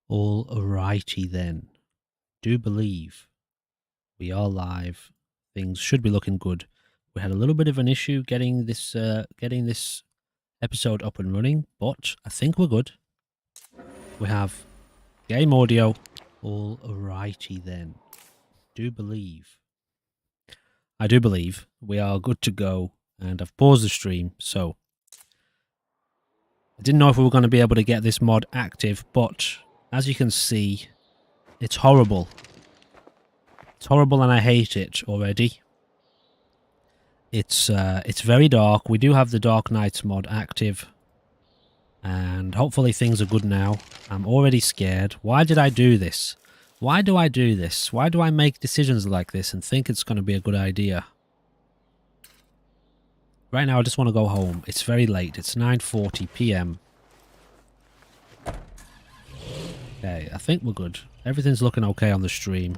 Alrighty then. Do believe we are live. Things should be looking good. We had a little bit of an issue getting this episode up and running, but I think we're good. We have game audio. Alrighty then. I do believe we are good to go, and I've paused the stream, so I didn't know if we were going to be able to get this mod active, but as you can see, it's horrible. It's horrible and I hate it already. It's very dark. We do have the Dark Nights mod active. And hopefully things are good now. I'm already scared. Why did I do this? Why do I do this? Why do I make decisions like this and think it's going to be a good idea? Right now I just want to go home. It's very late. It's 9:40 PM. Okay, I think we're good. Everything's looking okay on the stream.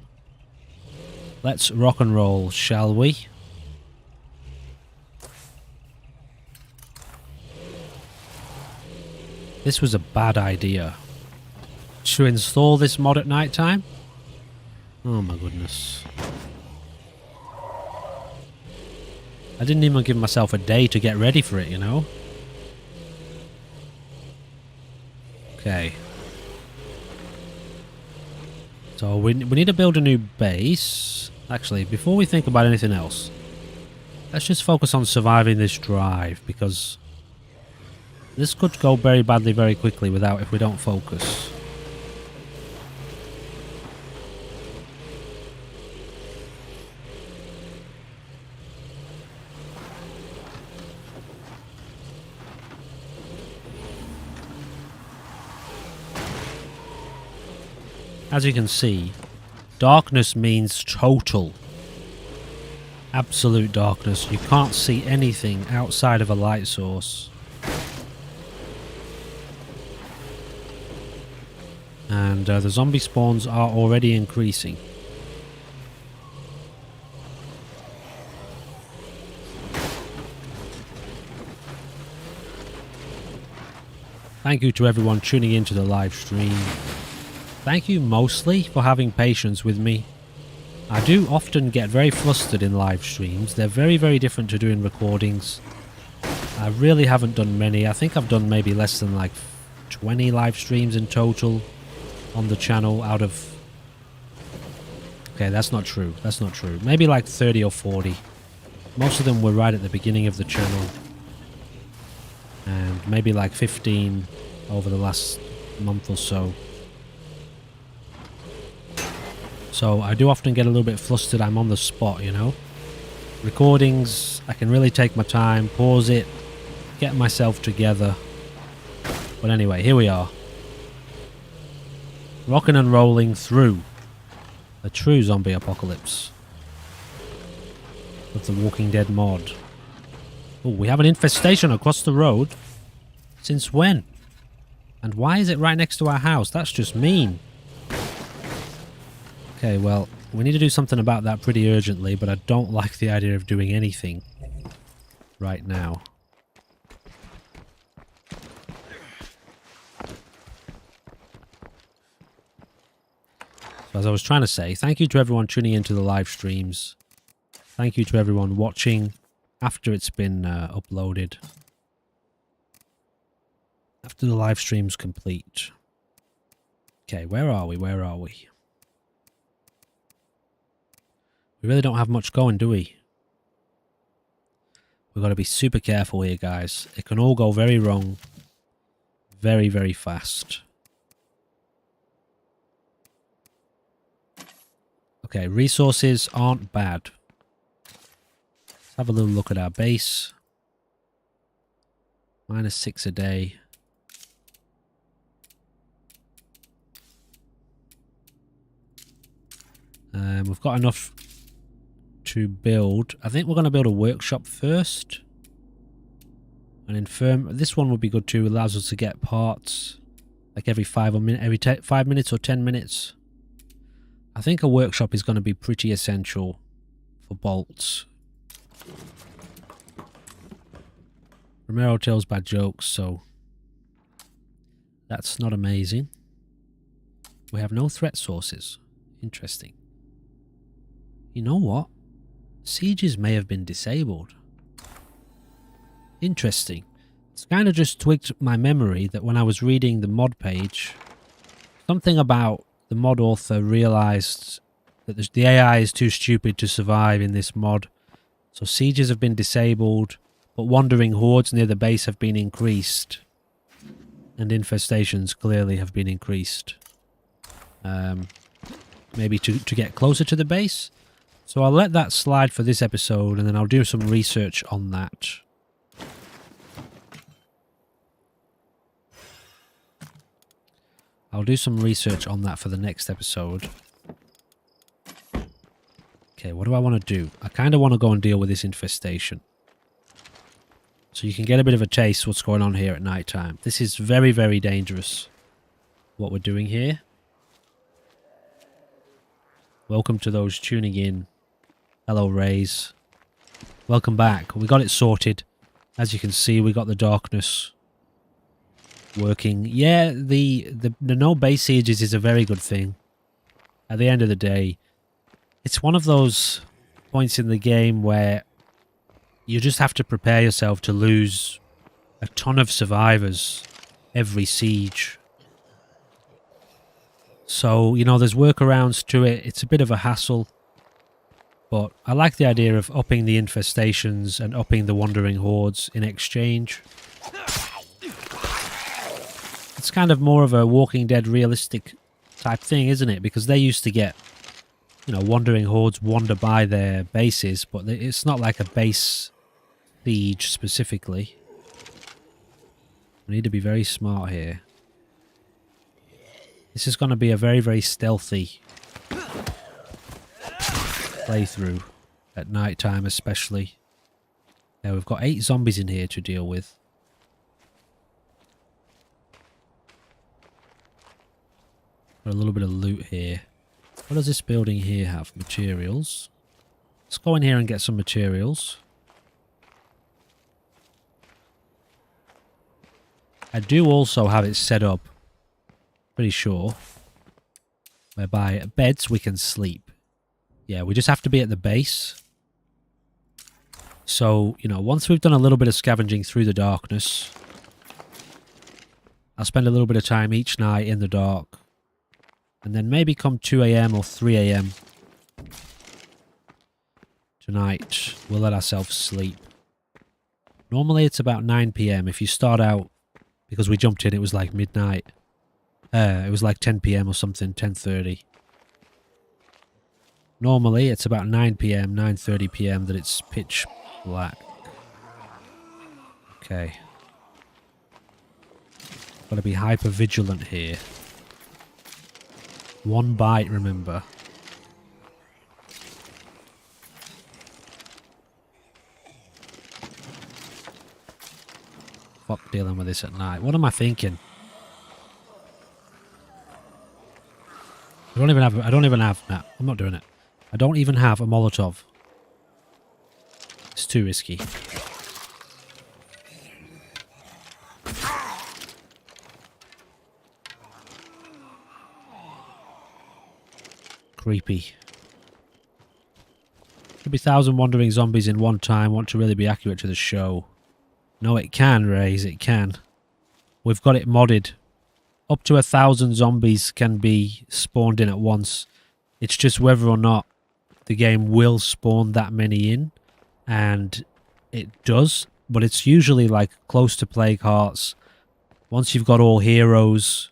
Let's rock and roll, shall we? This was a bad idea. To install this mod at night time? Oh my goodness. I didn't even give myself a day to get ready for it, you know? Okay. So we need to build a new base. Actually, before we think about anything else, let's just focus on surviving this drive, because this could go very badly very quickly if we don't focus. As you can see, darkness means total. Absolute darkness. You can't see anything outside of a light source. And the zombie spawns are already increasing. Thank you to everyone tuning into the live stream. Thank you mostly for having patience with me. I do often get very flustered in live streams. They're very, very different to doing recordings. I really haven't done many. I think I've done maybe less than like 20 live streams in total on the channel out of... Okay, that's not true. That's not true. Maybe like 30 or 40. Most of them were right at the beginning of the channel. And maybe like 15 over the last month or so. So I do often get a little bit flustered. I'm on the spot, you know. Recordings, I can really take my time, pause it, get myself together. But anyway, here we are. Rocking and rolling through a true zombie apocalypse with the Walking Dead mod. Oh, we have an infestation across the road. Since when? And why is it right next to our house? That's just mean. Okay, well, we need to do something about that pretty urgently, but I don't like the idea of doing anything right now. So as I was trying to say, thank you to everyone tuning into the live streams. Thank you to everyone watching after it's been uploaded. After the live stream's complete. Okay, where are we? Where are we? We really don't have much going, do we? We've got to be super careful here, guys. It can all go very wrong. Very, very fast. Okay, resources aren't bad. Let's have a little look at our base. -6 a day. We've got enough to build. I think we're going to build a workshop first. This one would be good too. Allows us to get parts like every 5 minutes or 10 minutes. I think a workshop is going to be pretty essential for bolts. Romero tells bad jokes, so that's not amazing. We have no threat sources. Interesting. You know what? Sieges may have been disabled. Interesting. It's kind of just twigged my memory that when I was reading the mod page, something about the mod author realized that the AI is too stupid to survive in this mod. So sieges have been disabled, but wandering hordes near the base have been increased. And infestations clearly have been increased. Maybe to get closer to the base. So I'll let that slide for this episode, and then I'll do some research on that. I'll do some research on that for the next episode. Okay, what do I want to do? I kind of want to go and deal with this infestation. So you can get a bit of a taste what's going on here at night time. This is very, very dangerous, what we're doing here. Welcome to those tuning in. Hello, Rays. Welcome back. We got it sorted. As you can see, we got the darkness working. Yeah, the no base sieges is a very good thing. At the end of the day, it's one of those points in the game where you just have to prepare yourself to lose a ton of survivors every siege. So, you know, there's workarounds to it. It's a bit of a hassle. But I like the idea of upping the infestations and upping the wandering hordes in exchange. It's kind of more of a Walking Dead realistic type thing, isn't it? Because they used to get, you know, wandering hordes wander by their bases, but it's not like a base siege specifically. We need to be very smart here. This is going to be a very, very stealthy playthrough at night time especially. Now we've got 8 zombies in here to deal with. Got a little bit of loot here. What does this building here have? Materials. Let's go in here and get some materials. I do also have it set up, pretty sure, whereby at beds we can sleep. Yeah, we just have to be at the base. So, you know, once we've done a little bit of scavenging through the darkness, I'll spend a little bit of time each night in the dark. And then maybe come 2 AM or 3 AM tonight, we'll let ourselves sleep. Normally it's about 9 PM. If you start out, because we jumped in, it was like midnight. It was like 10 PM or something, 10:30. Normally it's about 9 PM, 9:30 PM that it's pitch black. Okay. Gotta be hyper vigilant here. 1 bite, remember. Fuck dealing with this at night. What am I thinking? I don't even have, nah, I'm not doing it. I don't even have a Molotov. It's too risky. Creepy. Could be 1,000 wandering zombies in one time. Want to really be accurate to the show. No, it can, Raze, it can. We've got it modded. Up to 1,000 zombies can be spawned in at once. It's just whether or not the game will spawn that many in. And it does. But it's usually like close to Plague Hearts. Once you've got all heroes,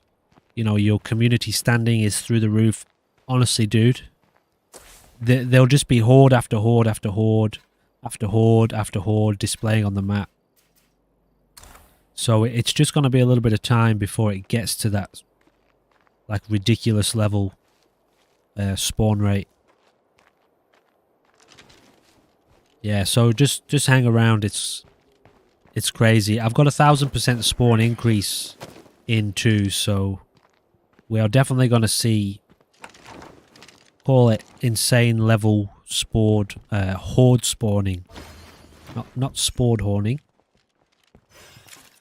you know, your community standing is through the roof. Honestly, dude, there'll just be horde after horde after horde after horde after horde displaying on the map. So it's just going to be a little bit of time before it gets to that like ridiculous level spawn rate. Yeah, so just hang around. It's crazy. I've got 1,000% spawn increase in 2, so we are definitely going to see, call it insane level spored horde spawning, not spored horning.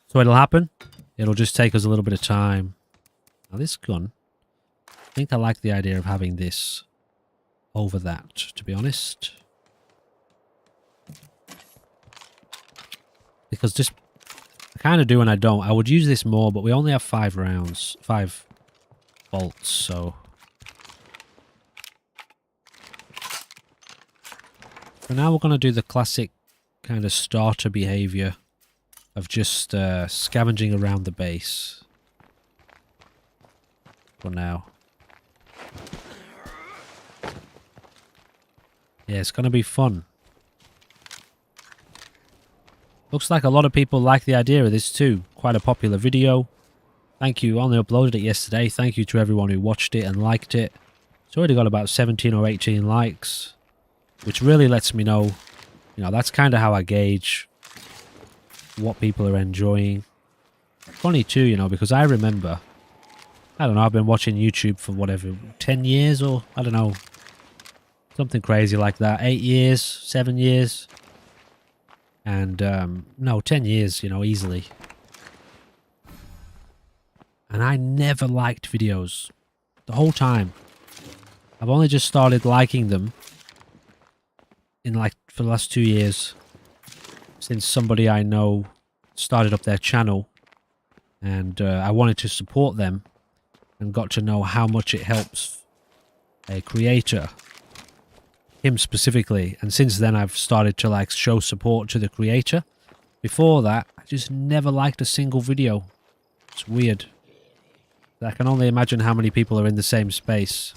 So it'll happen. It'll just take us a little bit of time. Now this gun, think I like the idea of having this over that, to be honest. Because just, I kind of do and I don't. I would use this more, but we only have 5 rounds, 5 bolts, so... For now, we're going to do the classic kind of starter behavior of just scavenging around the base. For now. Yeah, it's going to be fun. Looks like a lot of people like the idea of this too. Quite a popular video. Thank you. I only uploaded it yesterday. Thank you to everyone who watched it and liked it. It's already got about 17 or 18 likes. Which really lets me know, you know, that's kind of how I gauge what people are enjoying. Funny too, you know, because I remember, I don't know, I've been watching YouTube for whatever, 10 years or, I don't know, something crazy like that. 8 years, 7 years. And, no, 10 years, you know, easily. And I never liked videos. The whole time. I've only just started liking them. In like for the last 2 years, since somebody I know started up their channel, and I wanted to support them and got to know how much it helps a creator, him specifically, and since then I've started to like show support to the creator. Before that, I just never liked a single video. It's weird. I can only imagine how many people are in the same space.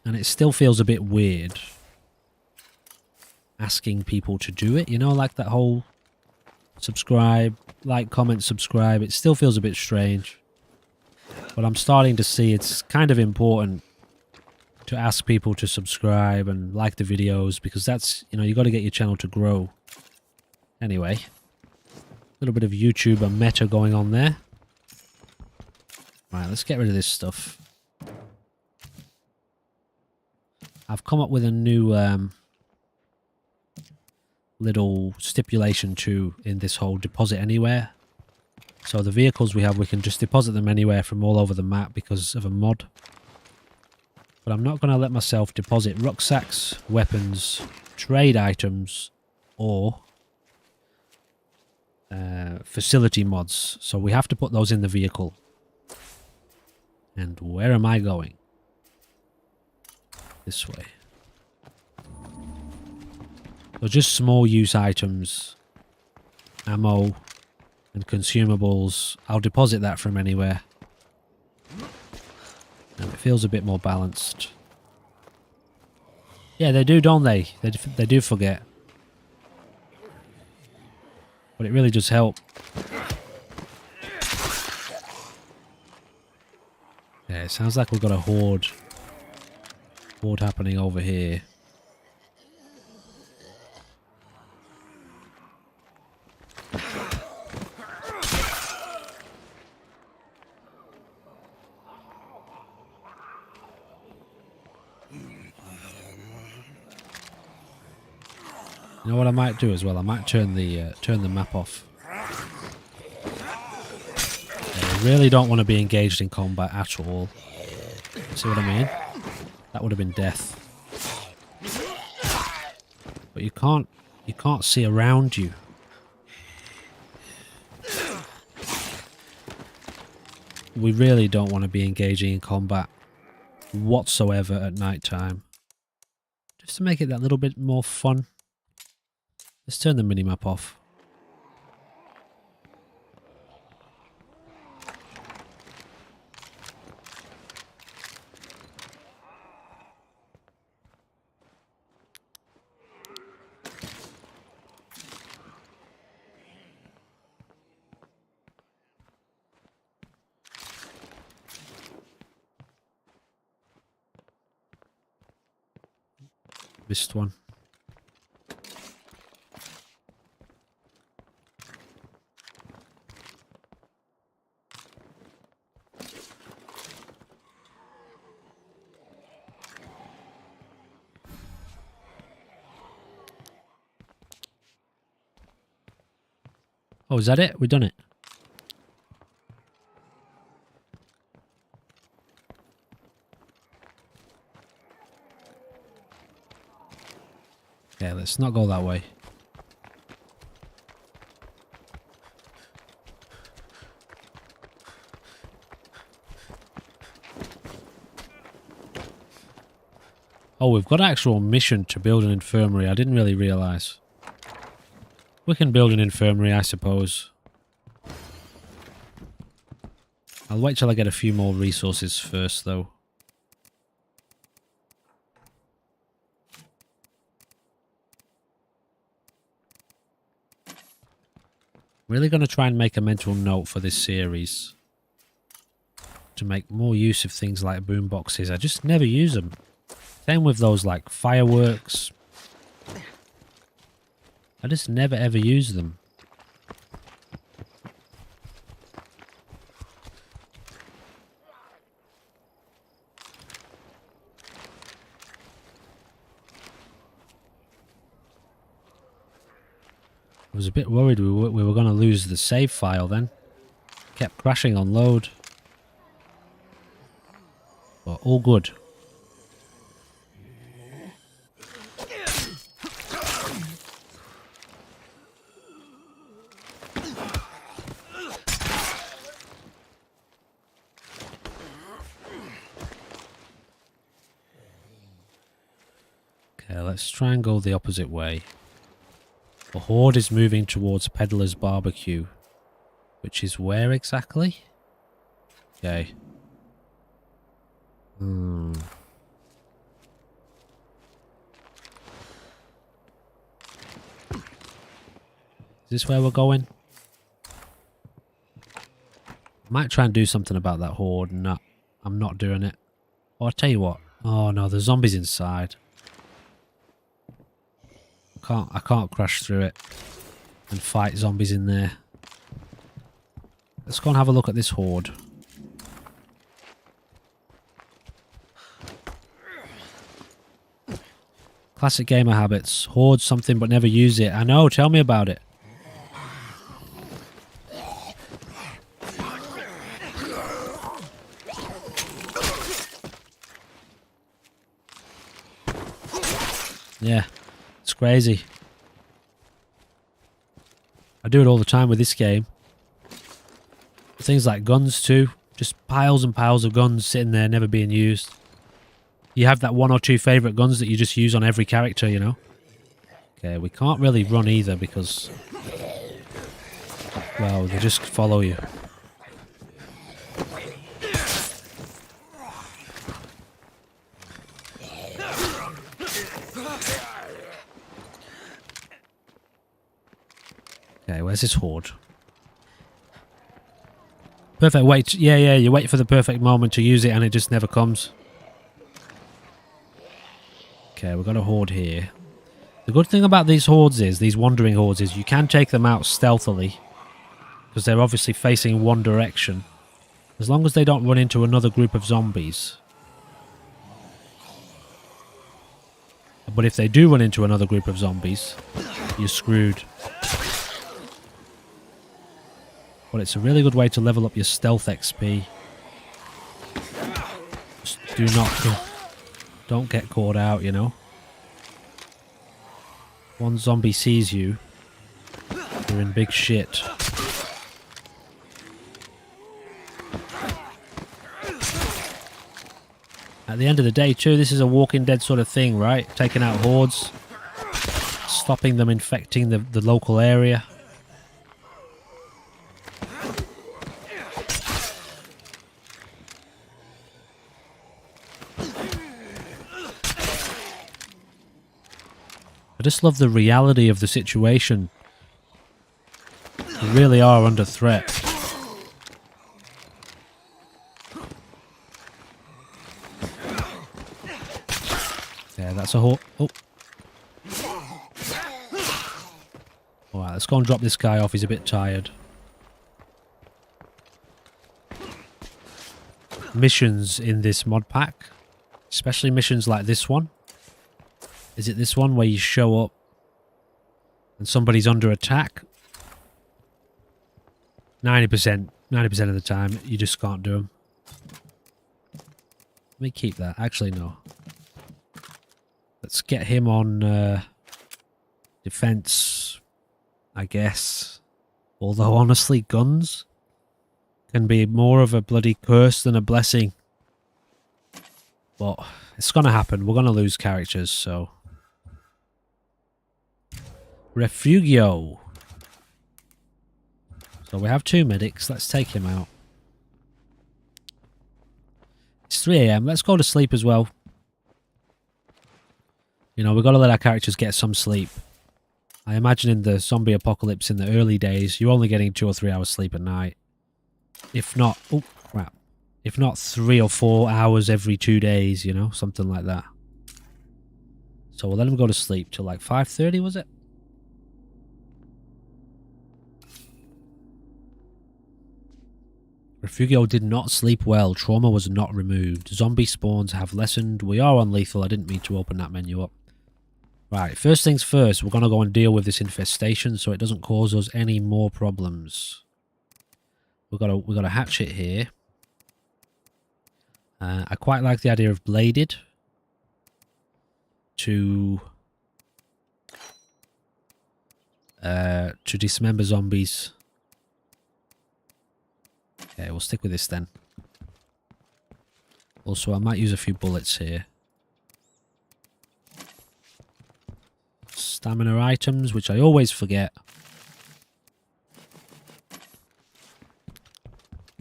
And it still feels a bit weird asking people to do it, you know, like that whole subscribe, like, comment, subscribe. It still feels a bit strange. But I'm starting to see it's kind of important to ask people to subscribe and like the videos, because that's, you know, you got to get your channel to grow. Anyway, a little bit of YouTuber meta going on there. Right, let's get rid of this stuff. I've come up with a new little stipulation too in this whole deposit anywhere. So the vehicles we have, we can just deposit them anywhere from all over the map because of a mod. But I'm not going to let myself deposit rucksacks, weapons, trade items, or facility mods. So we have to put those in the vehicle. And where am I going? This way. So just small use items, ammo and consumables. I'll deposit that from anywhere. And it feels a bit more balanced. Yeah, they do, don't they? They do forget. But it really does help. Yeah, it sounds like we've got a horde happening over here. You know what I might do as well? I might turn the map off. I really don't want to be engaged in combat at all. See what I mean? That would have been death. But you can't see around you. We really don't want to be engaging in combat whatsoever at night time. Just to make it that little bit more fun. Let's turn the minimap off. Missed one. Oh, is that it? We've done it. Okay, let's not go that way. Oh, we've got an actual mission to build an infirmary. I didn't really realise. We can build an infirmary, I suppose. I'll wait till I get a few more resources first, though. Really going to try and make a mental note for this series to make more use of things like boomboxes. I just never use them. Same with those like fireworks. I just never ever use them. I was a bit worried we were going to lose the save file then. Kept crashing on load. But all good. Okay, let's try and go the opposite way. The horde is moving towards Peddler's Barbecue. Which is where exactly? Okay. Is this where we're going? Might try and do something about that horde. No, I'm not doing it. Oh, I'll tell you what. Oh no, the zombies inside. I can't crash through it and fight zombies in there. Let's go and have a look at this horde. Classic gamer habits. Hoard something but never use it. I know, tell me about it. Yeah, it's crazy. I do it all the time with this game. Things like guns too. Just piles and piles of guns sitting there never being used. You have that one or two favourite guns that you just use on every character, you know. Okay, we can't really run either because... well, they just follow you. Okay, where's this horde? Perfect wait. Yeah, you wait for the perfect moment to use it and it just never comes. Okay, we've got a horde here. The good thing about these hordes is, these wandering hordes, is you can take them out stealthily. Because they're obviously facing one direction. As long as they don't run into another group of zombies. But if they do run into another group of zombies, you're screwed. But it's a really good way to level up your stealth XP. Just do not... don't get caught out, you know. One zombie sees you, you're in big shit. At the end of the day too, this is a Walking Dead sort of thing, right? Taking out hordes, stopping them infecting the local area. I just love the reality of the situation. We really are under threat. Yeah, that's a whole... oh. Alright, let's go and drop this guy off. He's a bit tired. Missions in this mod pack. Especially missions like this one. Is it this one where you show up and somebody's under attack? 90% of the time, you just can't do them. Let me keep that. Actually, no. Let's get him on Defense, I guess. Although, honestly, guns can be more of a bloody curse than a blessing. But it's going to happen. We're going to lose characters, so... Refugio. So we have 2 medics. Let's take him out. It's 3 AM. Let's go to sleep as well. You know, we've got to let our characters get some sleep. I imagine in the zombie apocalypse in the early days, you're only getting 2 or 3 hours sleep a night. If not... Oh, crap. If not 3 or 4 hours every 2 days, you know? Something like that. So we'll let him go to sleep till like 5:30, was it? Refugio did not sleep well. Trauma was not removed. Zombie spawns have lessened. We are on lethal. I didn't mean to open that menu up. Right, first things first. We're going to go and deal with this infestation so it doesn't cause us any more problems. We've got a hatchet here. I quite like the idea of bladed to dismember zombies. Okay, we'll stick with this then. Also, I might use a few bullets here. Stamina items, which I always forget.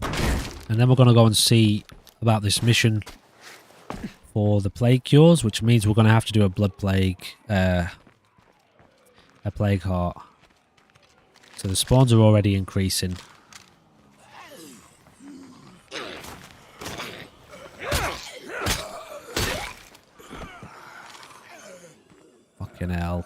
And then we're going to go and see about this mission for the plague cures, which means we're going to have to do a blood plague, a plague heart. So the spawns are already increasing. Fucking hell.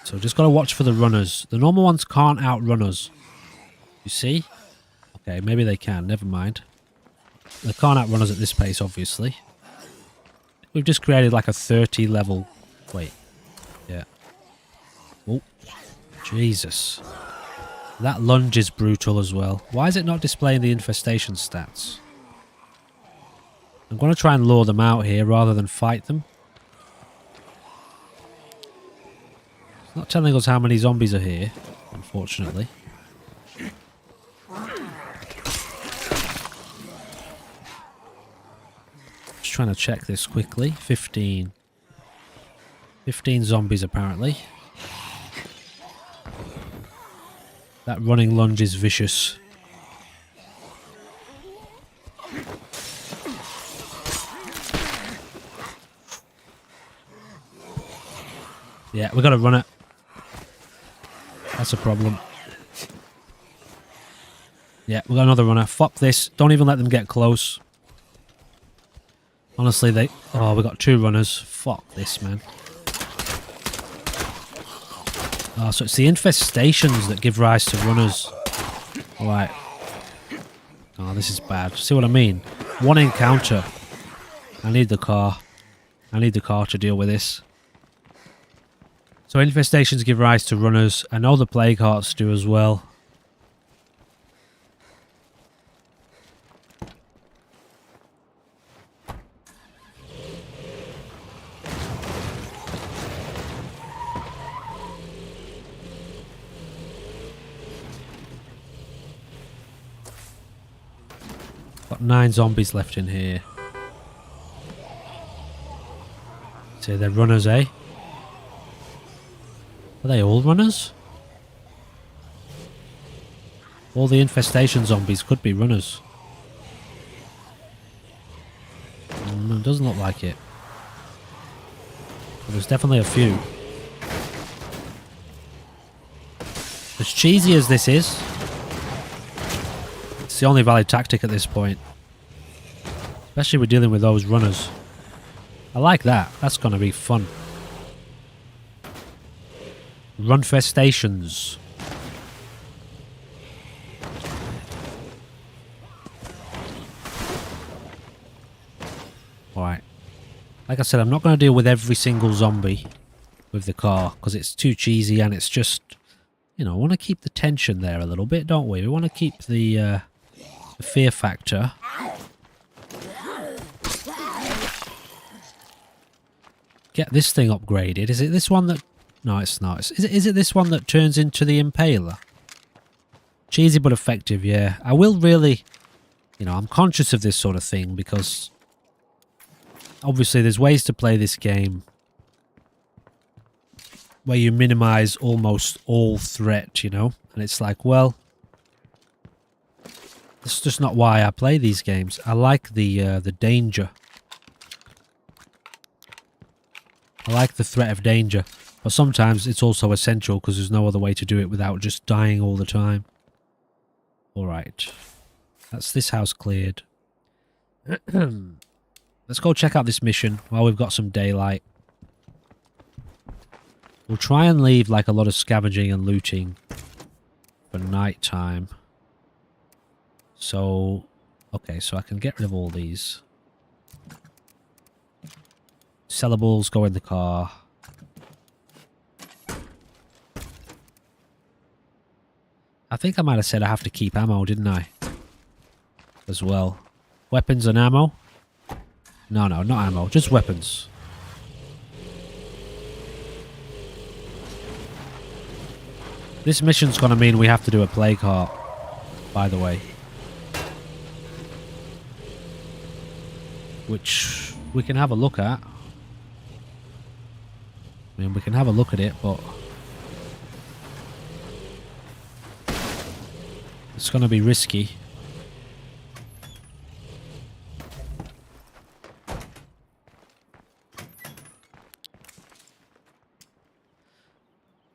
So just got to watch for the runners. The normal ones can't outrun us. You see? Okay, maybe they can. Never mind. They can't outrun us at this pace, obviously. We've just created like a 30 level... Wait. Yeah. Oh. Jesus. That lunge is brutal as well. Why is it not displaying the infestation stats? I'm going to try and lure them out here rather than fight them. It's not telling us how many zombies are here, unfortunately. Just trying to check this quickly. 15. 15 zombies apparently. That running lunge is vicious. Yeah, we gotta run it. That's a problem. Yeah, we got another runner. Fuck this. Don't even let them get close. Honestly, they... Oh, we got 2 runners. Fuck this, man. Oh, so it's the infestations that give rise to runners. Alright. Oh, this is bad. See what I mean? 1 encounter. I need the car. I need the car to deal with this. So infestations give rise to runners. I know the plague hearts do as well. Got 9 zombies left in here. So they're runners, eh? Are they all runners? All the infestation zombies could be runners. It doesn't look like it. But there's definitely a few. As cheesy as this is, it's the only valid tactic at this point. Especially with dealing with those runners. I like that. That's going to be fun. Runfestations. Alright. Like I said, I'm not going to deal with every single zombie with the car because it's too cheesy and it's just, you know, I want to keep the tension there a little bit, don't we? We want to keep the fear factor. get this thing upgraded. Is it this one that... No, it's not. Is it this one that turns into the Impaler? Cheesy but effective, yeah. I will really... You know, I'm conscious of this sort of thing because... Obviously, there's ways to play this game where you minimize almost all threat, you know? And it's like, well... That's just not why I play these games. I like the danger. I like the threat of danger. But sometimes it's also essential because there's no other way to do it without just dying all the time. Alright. That's this house cleared. Let's go check out this mission while we've got some daylight. We'll try and leave like a lot of scavenging and looting for night time. So, okay, so I can get rid of all these. Sellables go in the car. I think I might have said I have to keep ammo, didn't I? As well. Weapons and ammo? No, not ammo, just weapons. This mission's gonna mean we have to do a plague heart, by the way. Which we can have a look at. I mean, we can have a look at it, but... It's gonna be risky.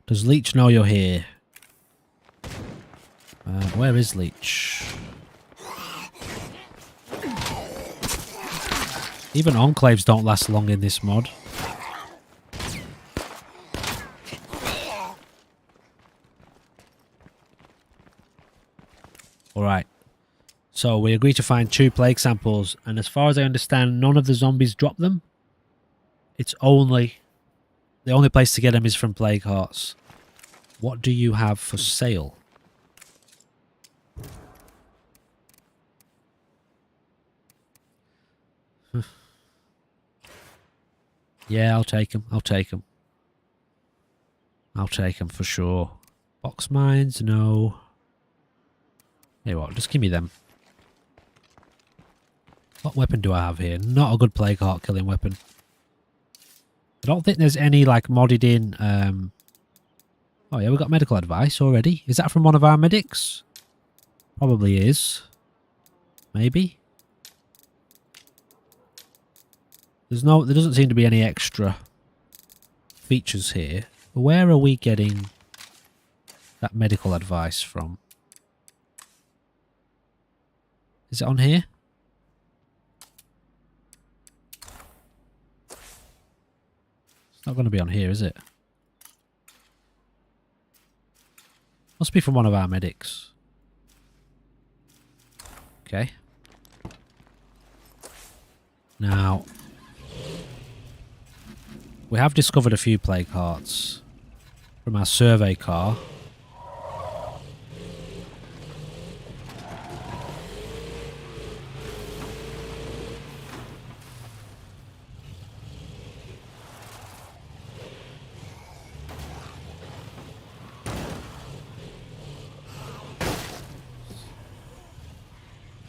Does Leech know you're here? Where is Leech? Even enclaves don't last long in this mod. Alright. So we agreed to find 2 plague samples, and as far as I understand, none of the zombies drop them. It's only... The only place to get them is from plague hearts. What do you have for sale? Yeah, I'll take them. I'll take them. I'll take them for sure. Box mines, no. Hey, what? Just give me them. What weapon do I have here? Not a good plague heart killing weapon. I don't think there's any like modded in. Oh yeah, we got medical advice already. Is that from one of our medics? Probably is. Maybe. There doesn't seem to be any extra features here. Where are we getting that medical advice from? Is it on here? It's not going to be on here, is it? Must be from one of our medics. Okay. Now, we have discovered a few plague hearts from our survey car.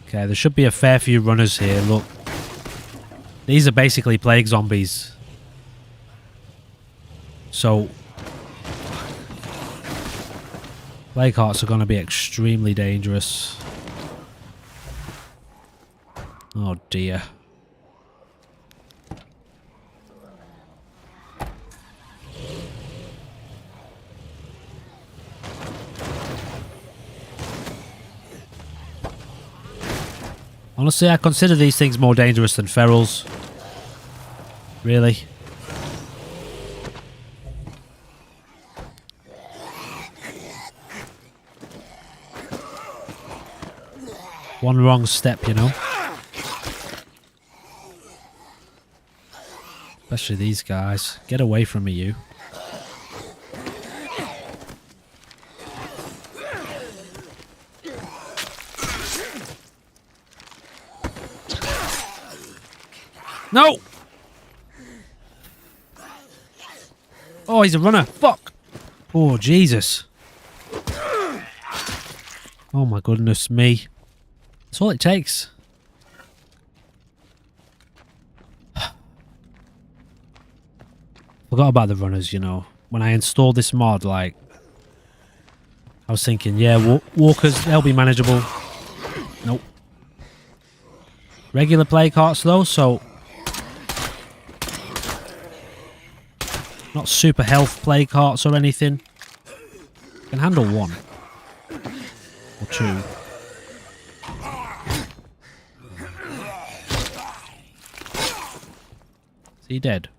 Okay, there should be a fair few runners here, look. These are basically plague zombies. So, plague hearts are going to be extremely dangerous. Oh dear. Honestly, I consider these things more dangerous than ferals. Really. One wrong step, you know. Especially these guys. Get away from me, you. No! Oh, he's a runner. Fuck. Oh, Jesus. Oh, my goodness me. That's all it takes. Forgot about the runners, you know. When I installed this mod, like, I was thinking, yeah, walkers, they'll be manageable. Nope. Regular play carts, though, so... Not super health play carts or anything. Can handle one. Or two. Is he dead?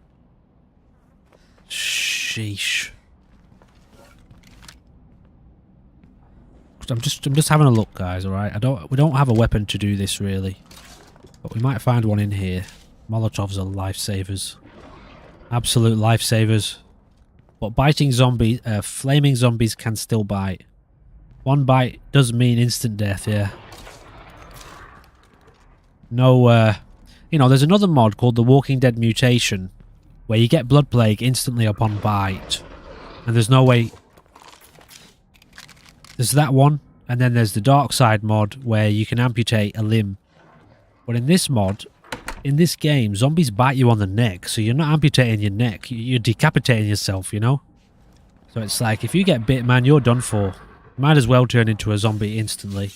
Sheesh. I'm just having a look, guys, alright? We don't have a weapon to do this really. But we might find one in here. Molotovs are lifesavers. Absolute lifesavers. But biting zombies, flaming zombies can still bite. One bite does mean instant death, yeah. No, you know, there's another mod called the Walking Dead Mutation, where you get blood plague instantly upon bite. And there's no way... There's that one, and then there's the Dark Side mod, where you can amputate a limb. But in this mod, in this game, zombies bite you on the neck, so you're not amputating your neck, you're decapitating yourself, you know? So it's like, if you get bit, man, you're done for. Might as well turn into a zombie instantly.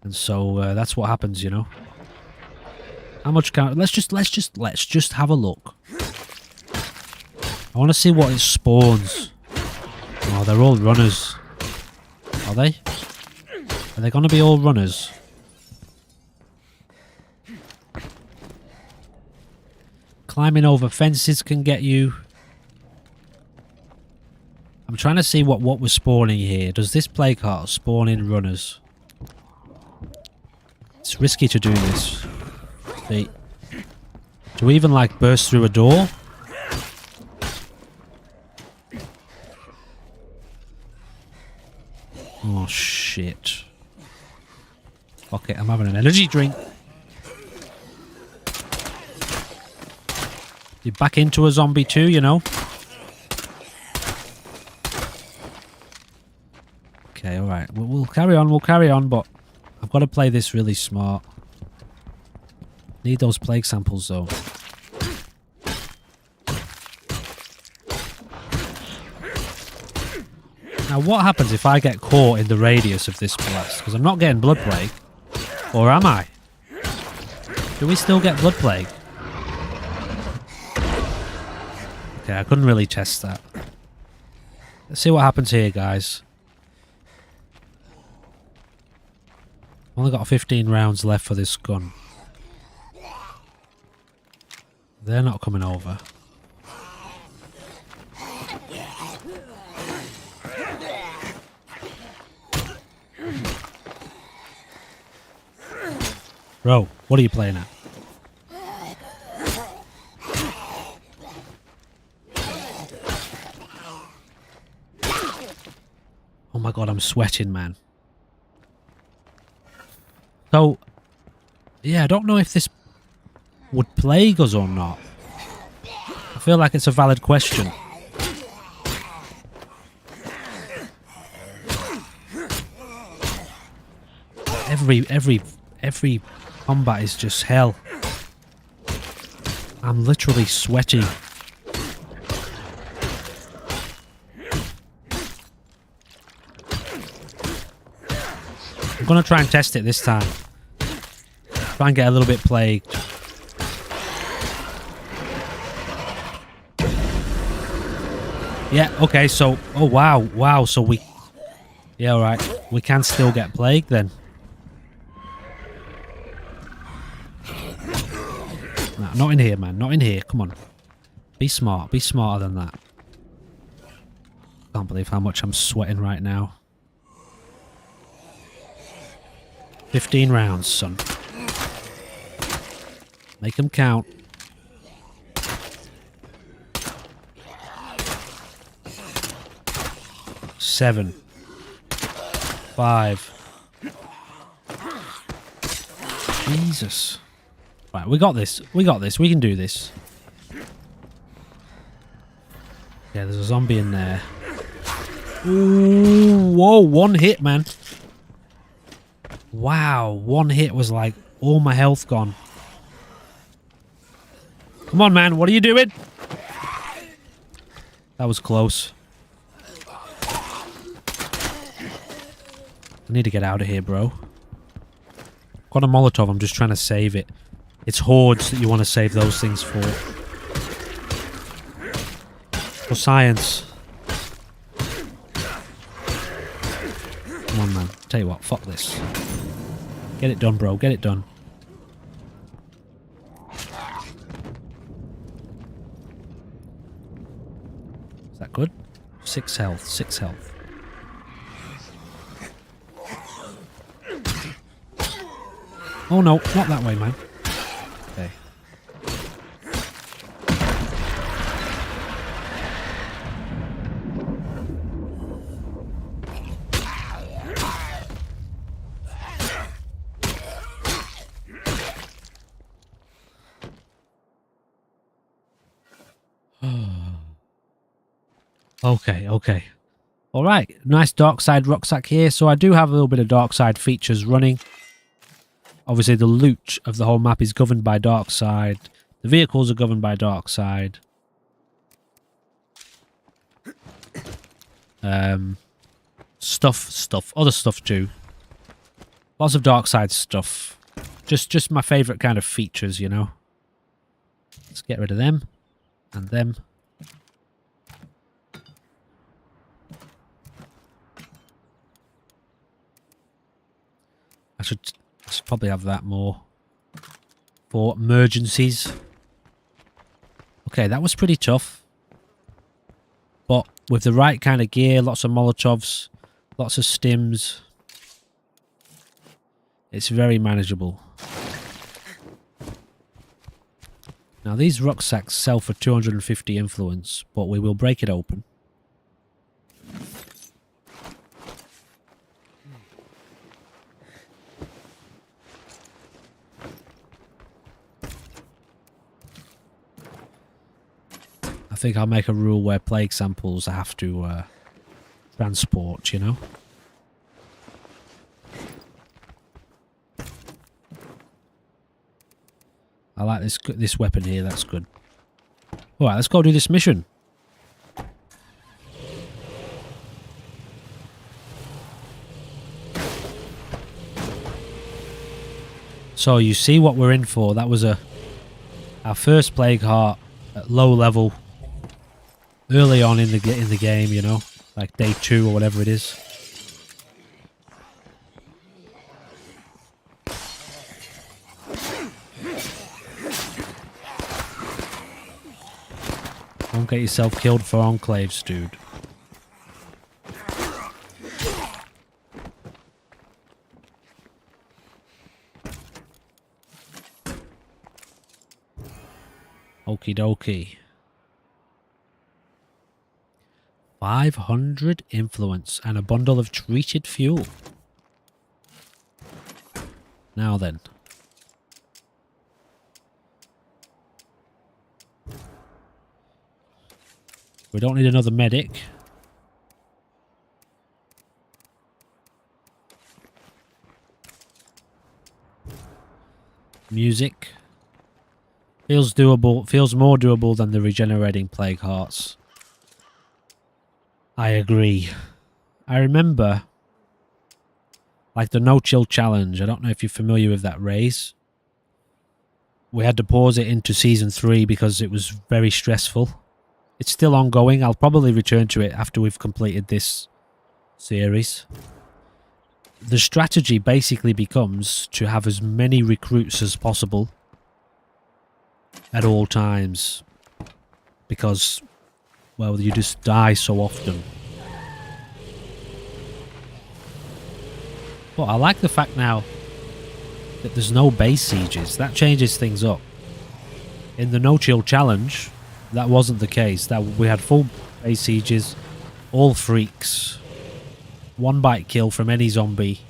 And so, that's what happens, you know? How much can... Let's just have a look. I want to see what it spawns. Oh, they're all runners. Are they? Are they going to be all runners? Climbing over fences can get you. I'm trying to see what was spawning here. Does this play cart spawn in runners? It's risky to do this. See? Do we even like burst through a door? Oh shit. Okay, I'm having an energy drink. You're back into a zombie too, you know. Okay, alright. We'll carry on, but I've got to play this really smart. Need those plague samples though. Now what happens if I get caught in the radius of this blast? Because I'm not getting blood plague. Or am I? Do we still get blood plague? Okay, I couldn't really test that. Let's see what happens here, guys. Only got 15 rounds left for this gun. They're not coming over. Bro, what are you playing at? Oh my god, I'm sweating, man. So, yeah, I don't know if this would plague us or not. I feel like it's a valid question. Every combat is just hell. I'm literally sweating. I'm gonna try and test it this time. Try and get a little bit plagued. Yeah, okay, so... Oh, wow, so we... Yeah, alright. We can still get plagued then. Nah, not in here, man. Not in here. Come on. Be smart. Be smarter than that. Can't believe how much I'm sweating right now. 15 rounds, son. Make them count. Seven. 5. Jesus. Right, we got this. We got this. We can do this. Okay, there's a zombie in there. Ooh, whoa, one hit, man. Wow, one hit was like all my health gone. Come on, man, what are you doing? That was close. I need to get out of here, bro. Got a Molotov, I'm just trying to save it. It's hordes that you want to save those things for. For science. Come on, man. Tell you what, fuck this. Get it done, bro. Get it done. Is that good? 6 health. 6 health. Oh no, not that way, man. Okay. Okay. Alright, nice dark side rucksack here. So I do have a little bit of dark side features running. Obviously, the loot of the whole map is governed by dark side. The vehicles are governed by dark side. Other stuff too. Lots of dark side stuff. Just my favourite kind of features, you know. Let's get rid of them. And them. I should probably have that more for emergencies. Okay, that was pretty tough. But with the right kind of gear, lots of Molotovs, lots of stims, it's very manageable. Now these rucksacks sell for 250 influence, but we will break it open. I think I'll make a rule where plague samples I have to transport, you know? I like this weapon here, that's good. Alright, let's go do this mission. So you see what we're in for. That was our first plague heart at low level. Early on in the game, you know, like day 2 or whatever it is. Don't get yourself killed for enclaves, dude. Okie dokie. 500 influence and a bundle of treated fuel. Now then. We don't need another medic. Music. Feels doable, feels more doable than the regenerating plague hearts. I agree. I remember, like the no chill challenge. I don't know if you're familiar with that race. We had to pause it into season 3 because it was very stressful. It's still ongoing. I'll probably return to it after we've completed this series. The strategy basically becomes to have as many recruits as possible at all times. Because, well, you just die so often. But I like the fact now that there's no base sieges. That changes things up. In the no chill challenge, that wasn't the case. That we had full base sieges, all freaks, 1 bite kill from any zombie.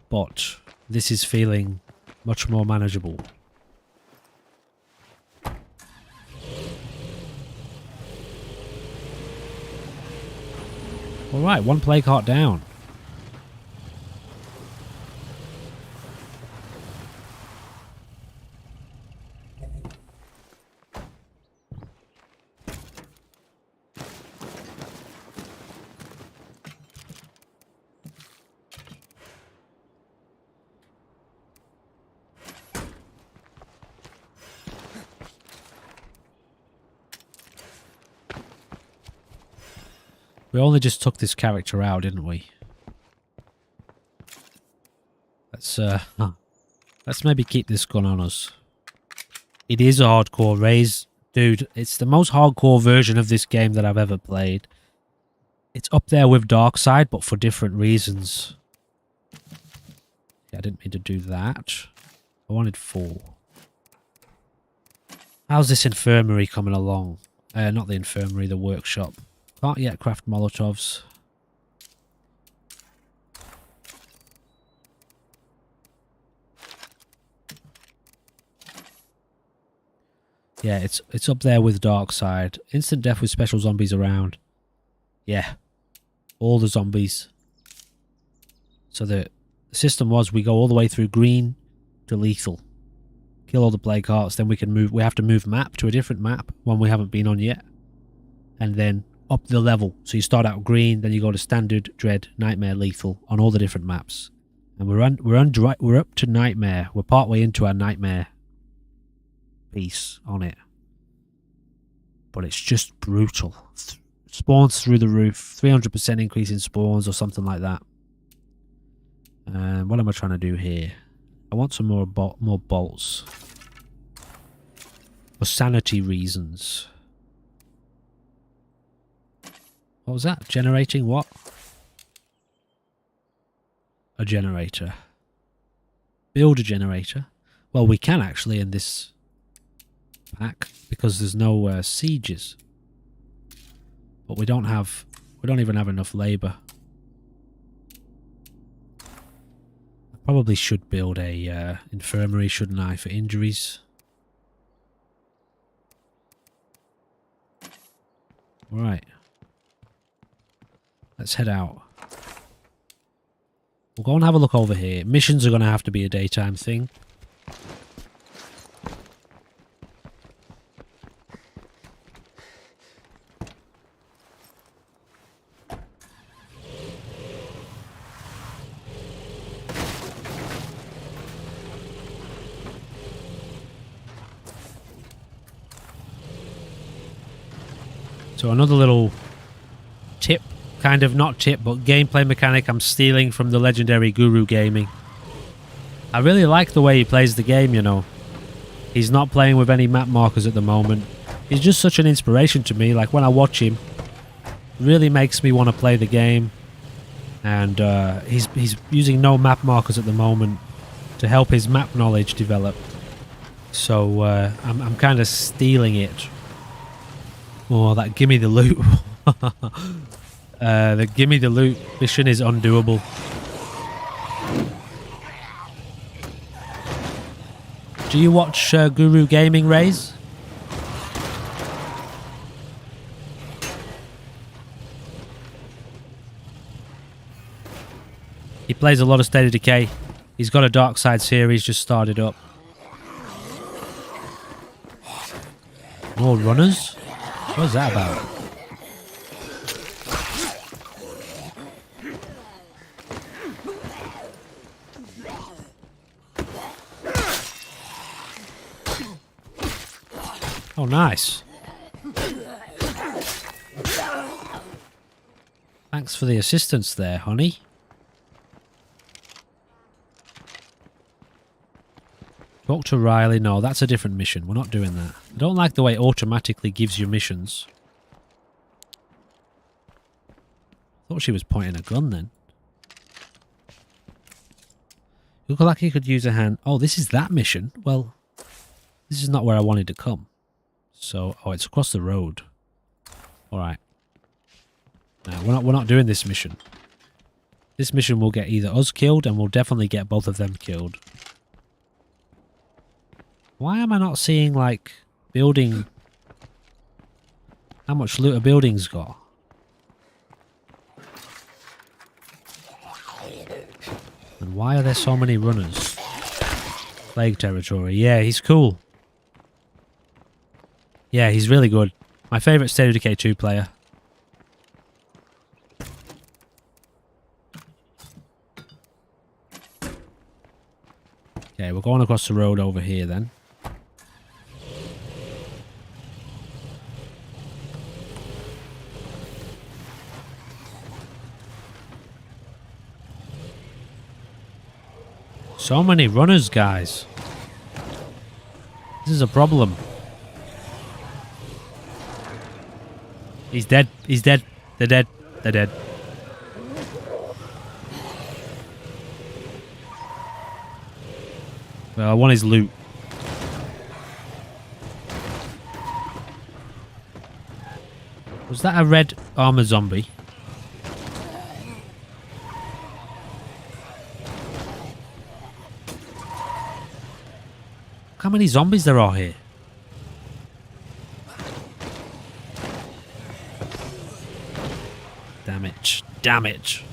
But this is feeling much more manageable. Alright, one plague heart down. We only just took this character out, didn't we? Let's maybe keep this gun on us. It is a hardcore raise. Dude, it's the most hardcore version of this game that I've ever played. It's up there with Dark Side, but for different reasons. Yeah, I didn't mean to do that. I wanted 4. How's this infirmary coming along? Not the infirmary, the workshop. Can't yet craft Molotovs. Yeah, it's up there with Dark Side. Instant death with special zombies around. Yeah. All the zombies. So the system was we go all the way through green to lethal. Kill all the plague hearts, then we can move. We have to move map to a different map, one we haven't been on yet. And then up the level. So you start out green, then you go to standard, dread, nightmare, lethal on all the different maps. And we're up to nightmare. We're partway into our nightmare piece on it. But it's just brutal. Spawns through the roof. 300% increase in spawns or something like that. And what am I trying to do here? I want some more bolts. For sanity reasons. What was that? Generating what? A generator. Build a generator. Well, we can actually in this pack because there's no sieges. But we don't even have enough labor. I probably should build a infirmary, shouldn't I, for injuries? Right. Let's head out. We'll go and have a look over here. Missions are going to have to be a daytime thing. So another little tip, kind of not tip, but gameplay mechanic I'm stealing from the legendary Guru Gaming. I really like the way he plays the game, you know. He's not playing with any map markers at the moment. He's just such an inspiration to me. Like when I watch him, it really makes me want to play the game. And he's using no map markers at the moment to help his map knowledge develop. So I'm kind of stealing it. Oh, that gimme the loot. The gimme the loot mission is undoable. Do you watch Guru Gaming, Rays? He plays a lot of State of Decay. He's got a Dark Side series just started up. More runners? What's that about? Oh, nice. Thanks for the assistance there, honey. Talk to Riley. No, that's a different mission. We're not doing that. I don't like the way it automatically gives you missions. Thought she was pointing a gun then. Look like you could use a hand. Oh, this is that mission. Well, this is not where I wanted to come. So, oh, it's across the road. Alright. No, we're not doing this mission. This mission will get either us killed and we'll definitely get both of them killed. Why am I not seeing, like, building... How much loot a building's got? And why are there so many runners? Plague territory. Yeah, he's cool. Yeah, he's really good. My favourite State of Decay 2 player. Okay, we're going across the road over here then. So many runners, guys. This is a problem. He's dead. He's dead. They're dead. They're dead. Well, I want his loot. Was that a red armored zombie? How many zombies there are here? Damage. Damage.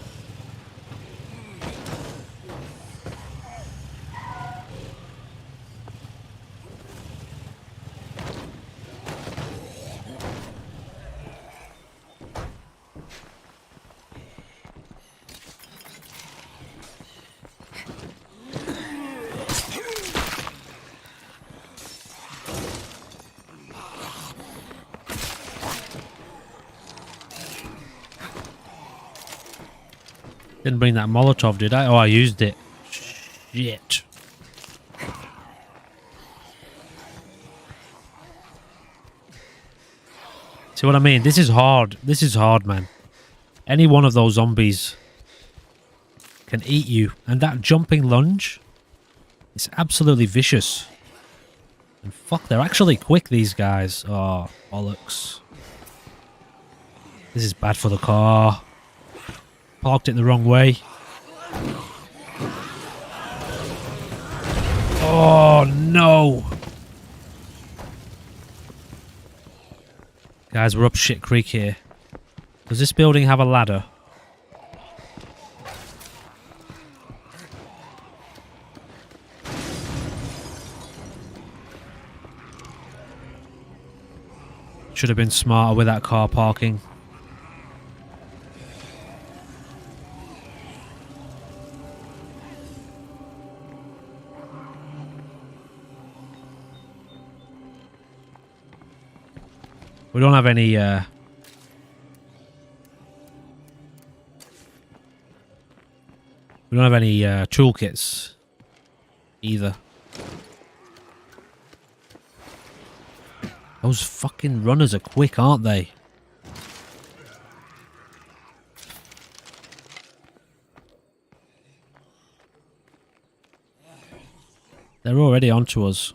Didn't bring that Molotov, did I? Oh, I used it. Shit. See what I mean? This is hard. This is hard, man. Any one of those zombies can eat you. And that jumping lunge is absolutely vicious. And fuck, they're actually quick, these guys. Oh, bollocks. This is bad for the car. Parked it the wrong way. Oh, no. Guys, we're up shit creek here. Does this building have a ladder? Should have been smarter with that car parking. We don't have any, we don't have any, toolkits either. Those fucking runners are quick, aren't they? They're already onto us.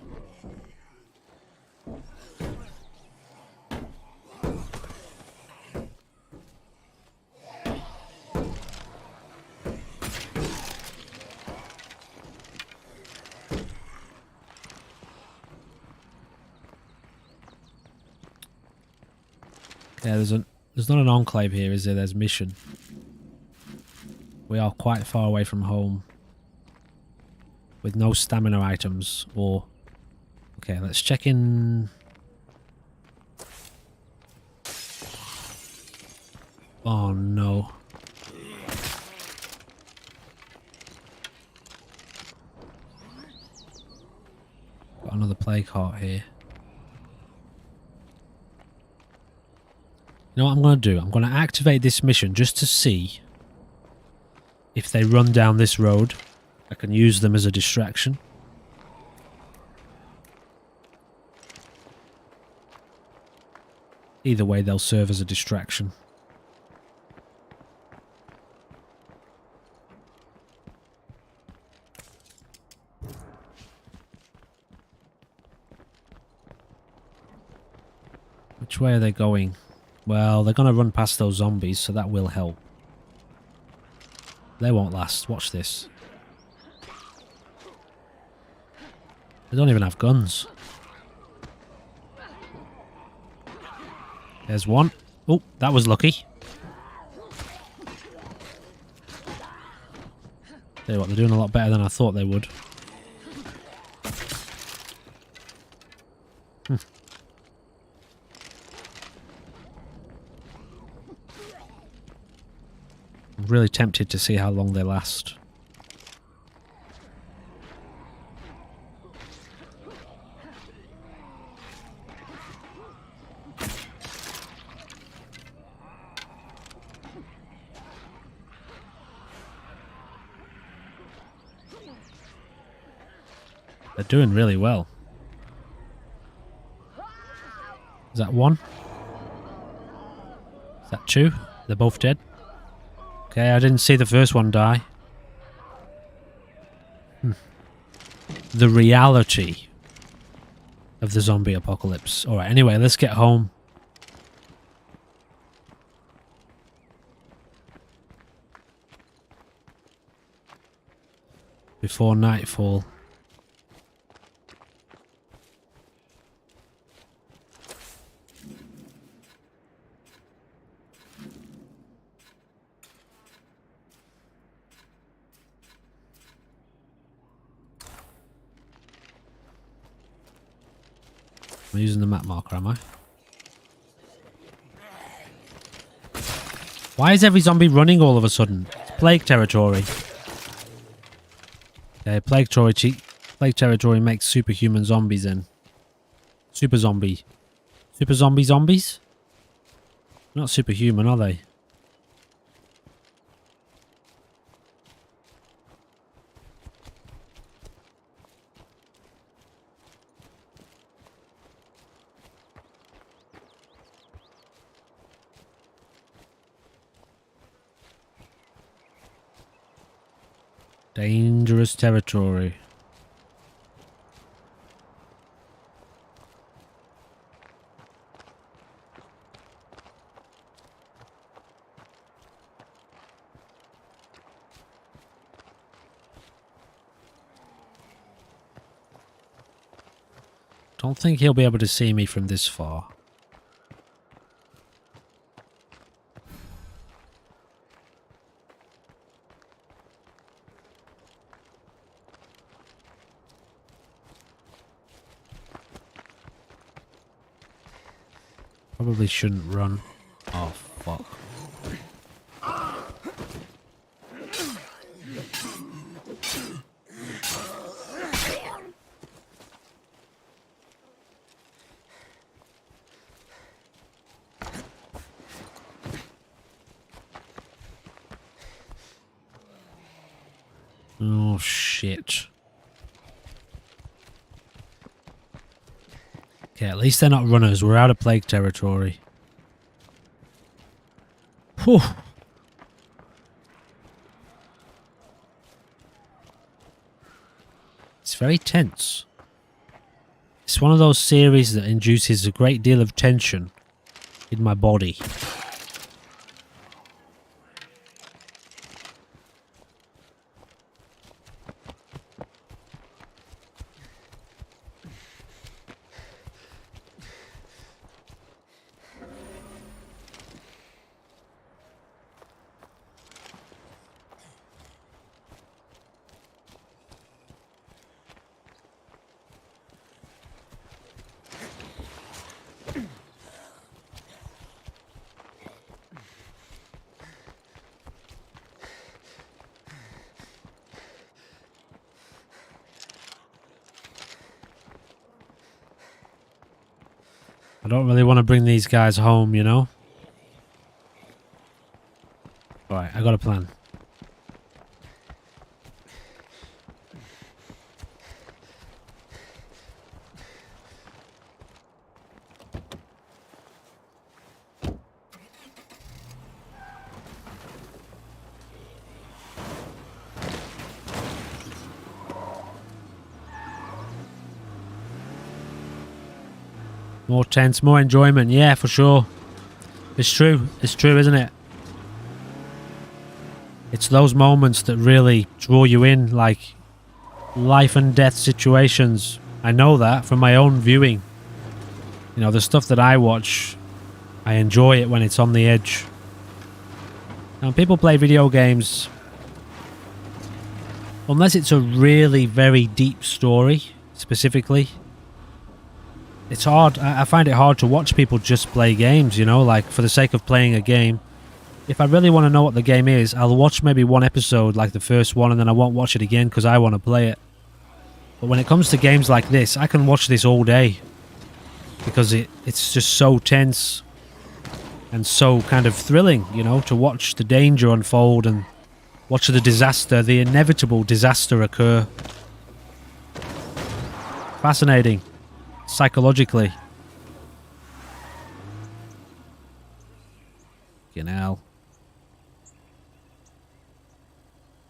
Yeah, there's not an enclave here, is there? There's mission. We are quite far away from home. With no stamina items or... Okay, let's check in... Oh no. Got another plague heart here. You know what I'm going to do? I'm going to activate this mission just to see if they run down this road. I can use them as a distraction. Either way, they'll serve as a distraction. Which way are they going? Well, they're going to run past those zombies, so that will help. They won't last. Watch this. They don't even have guns. There's one. Oh, that was lucky. Tell you what, they're doing a lot better than I thought they would. I'm really tempted to see how long they last. They're doing really well. Is that one? Is that two? They're both dead. Okay, I didn't see the first one die. The reality of the zombie apocalypse. Alright, anyway, let's get home. Before nightfall. I'm using the map marker, am I? Why is every zombie running all of a sudden? It's plague territory. Okay, plague territory makes superhuman zombies in. Super zombie. Super zombie zombies? Not superhuman, are they? Dangerous territory. Don't think he'll be able to see me from this far. Probably shouldn't run. Oh, fuck. Oh, shit. Okay, at least they're not runners. We're out of plague territory. Whew. It's very tense. It's one of those series that induces a great deal of tension in my body. I don't really want to bring these guys home, you know? Alright, I got a plan. More tense, more enjoyment. Yeah, for sure. It's true. It's true, isn't it? It's those moments that really draw you in, like life and death situations. I know that from my own viewing. You know, the stuff that I watch, I enjoy it when it's on the edge. Now, people play video games Unless it's a really very deep story, specifically. It's hard. I find it hard to watch people just play games, you know, like for the sake of playing a game. If I really want to know what the game is, I'll watch maybe one episode, like the first one, and then I won't watch it again because I want to play it. But when it comes to games like this, I can watch this all day. Because it's just so tense. And so kind of thrilling, you know, to watch the danger unfold and watch the disaster, the inevitable disaster occur. Fascinating. Psychologically. Fucking hell.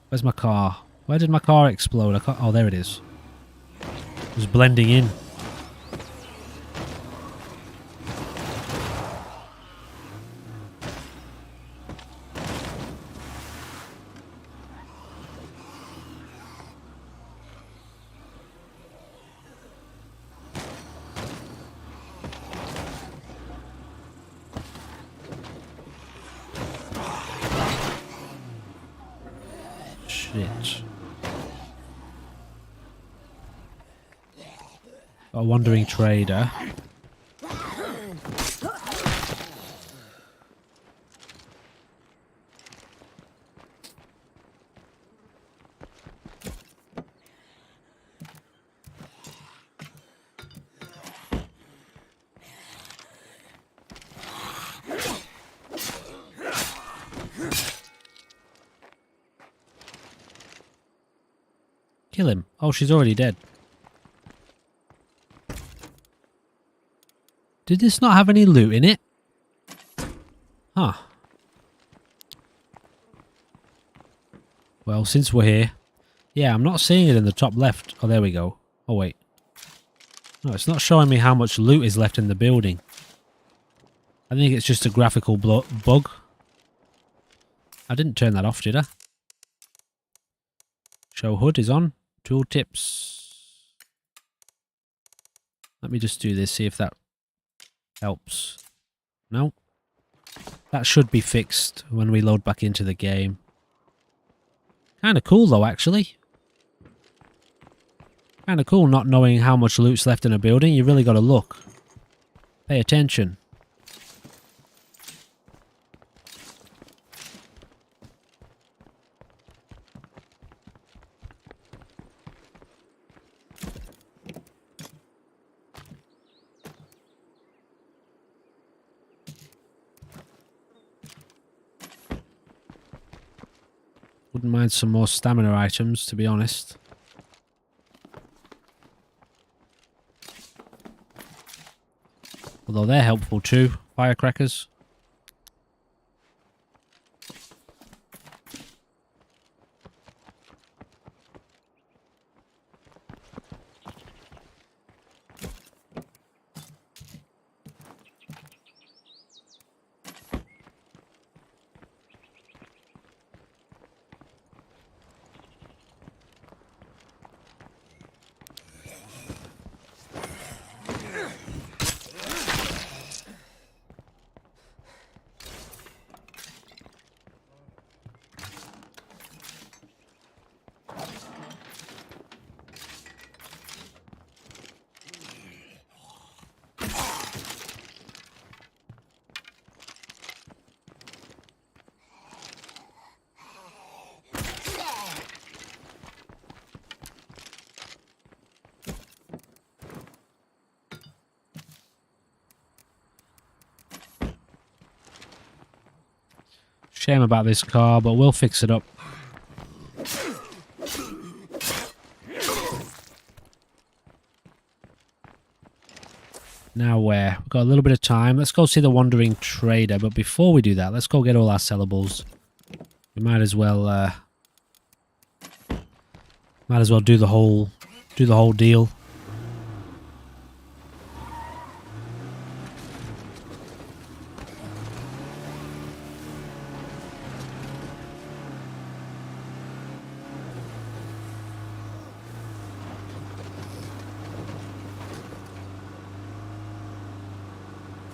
Where's my car? Where did my car explode? Oh, there it is. It was blending in. Shit. A wandering trader. Kill him. Oh, she's already dead. Did this not have any loot in it? Huh. Well, since we're here... Yeah, I'm not seeing it in the top left. Oh, there we go. Oh, wait. No, it's not showing me how much loot is left in the building. I think it's just a graphical bug. I didn't turn that off, did I? Show HUD is on. Tooltips. Let me just do this, see if that helps. No. That should be fixed when we load back into the game. Kind of cool though, actually. Kind of cool not knowing how much loot's left in a building. You really got to look. Pay attention. Wouldn't mind some more stamina items, to be honest. Although they're helpful too, firecrackers. Shame about this car, but we'll fix it up. Now where? We've got a little bit of time. Let's go see the wandering trader, but before we do that, let's go get all our sellables. We might as well do the whole deal.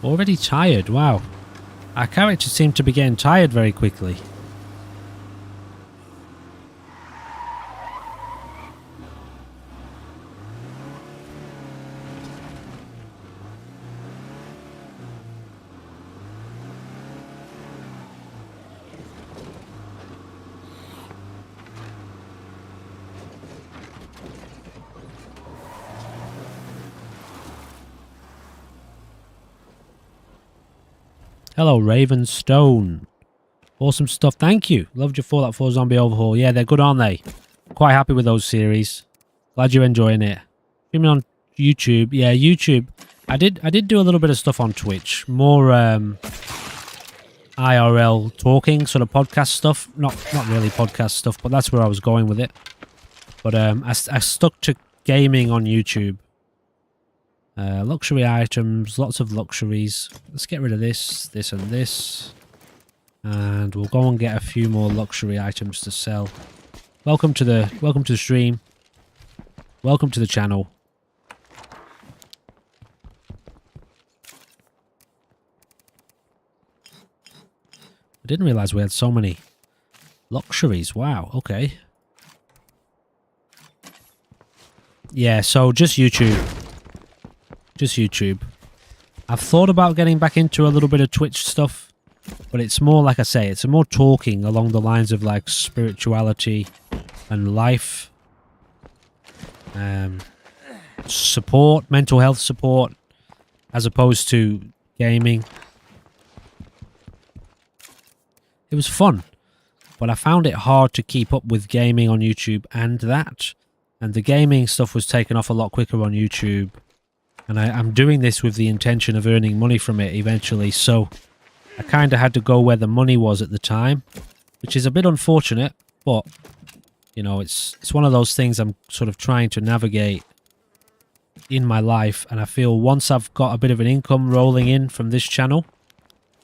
Already tired, wow. Our characters seem to be getting tired very quickly. Hello, Ravenstone. Awesome stuff. Thank you. Loved your Fallout 4 Zombie Overhaul. Yeah, they're good, aren't they? Quite happy with those series. Glad you're enjoying it. Streaming on YouTube. Yeah, YouTube. I did do a little bit of stuff on Twitch. More IRL talking, sort of podcast stuff. Not really podcast stuff, but that's where I was going with it. But I stuck to gaming on YouTube. Luxury items, lots of luxuries. Let's get rid of this, this and this. And we'll go and get a few more luxury items to sell. Welcome to the stream. Welcome to the channel. I didn't realize we had so many luxuries. Wow, okay. Yeah, so just YouTube. Just YouTube. I've thought about getting back into a little bit of Twitch stuff, but it's more, like I say, it's more talking along the lines of like spirituality and life. Support, mental health support, as opposed to gaming. It was fun, but I found it hard to keep up with gaming on YouTube and that. And the gaming stuff was taken off a lot quicker on YouTube. And I'm doing this with the intention of earning money from it eventually, so I kind of had to go where the money was at the time, which is a bit unfortunate, but, you know, it's one of those things I'm sort of trying to navigate in my life, and I feel once I've got a bit of an income rolling in from this channel,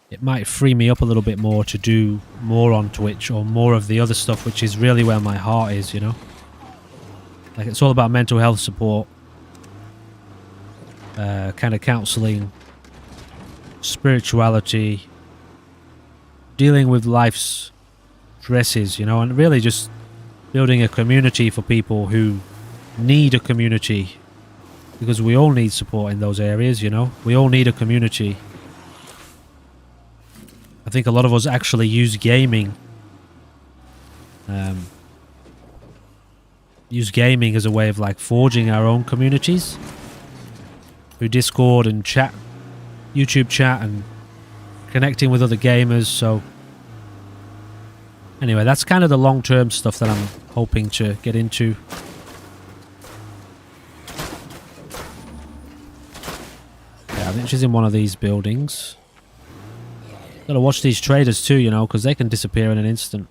it might free me up a little bit more to do more on Twitch or more of the other stuff, which is really where my heart is, you know? Like, it's all about mental health support. Kind of counseling, spirituality, dealing with life's stresses, you know, and really just building a community for people who need a community, because we all need support in those areas, you know. We all need a community. I think a lot of us actually use gaming as a way of like forging our own communities. Through Discord and chat, YouTube chat, and connecting with other gamers. So anyway, that's kind of the long-term stuff that I'm hoping to get into. Yeah, I think she's in one of these buildings. Gotta watch these traders too, you know, because they can disappear in an instant.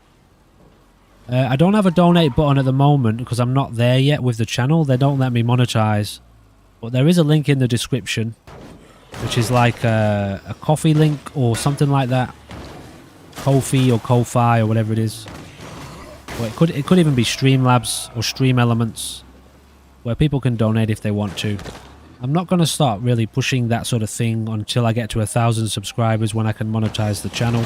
I don't have a donate button at the moment because I'm not there yet with the channel. They don't let me monetize. But there is a link in the description, which is like a coffee link or something like that. Ko-fi or Ko-fi or whatever it is. Or it could even be Streamlabs or Stream Elements, where people can donate if they want to. I'm not going to start really pushing that sort of thing until I get to 1,000 subscribers, when I can monetize the channel.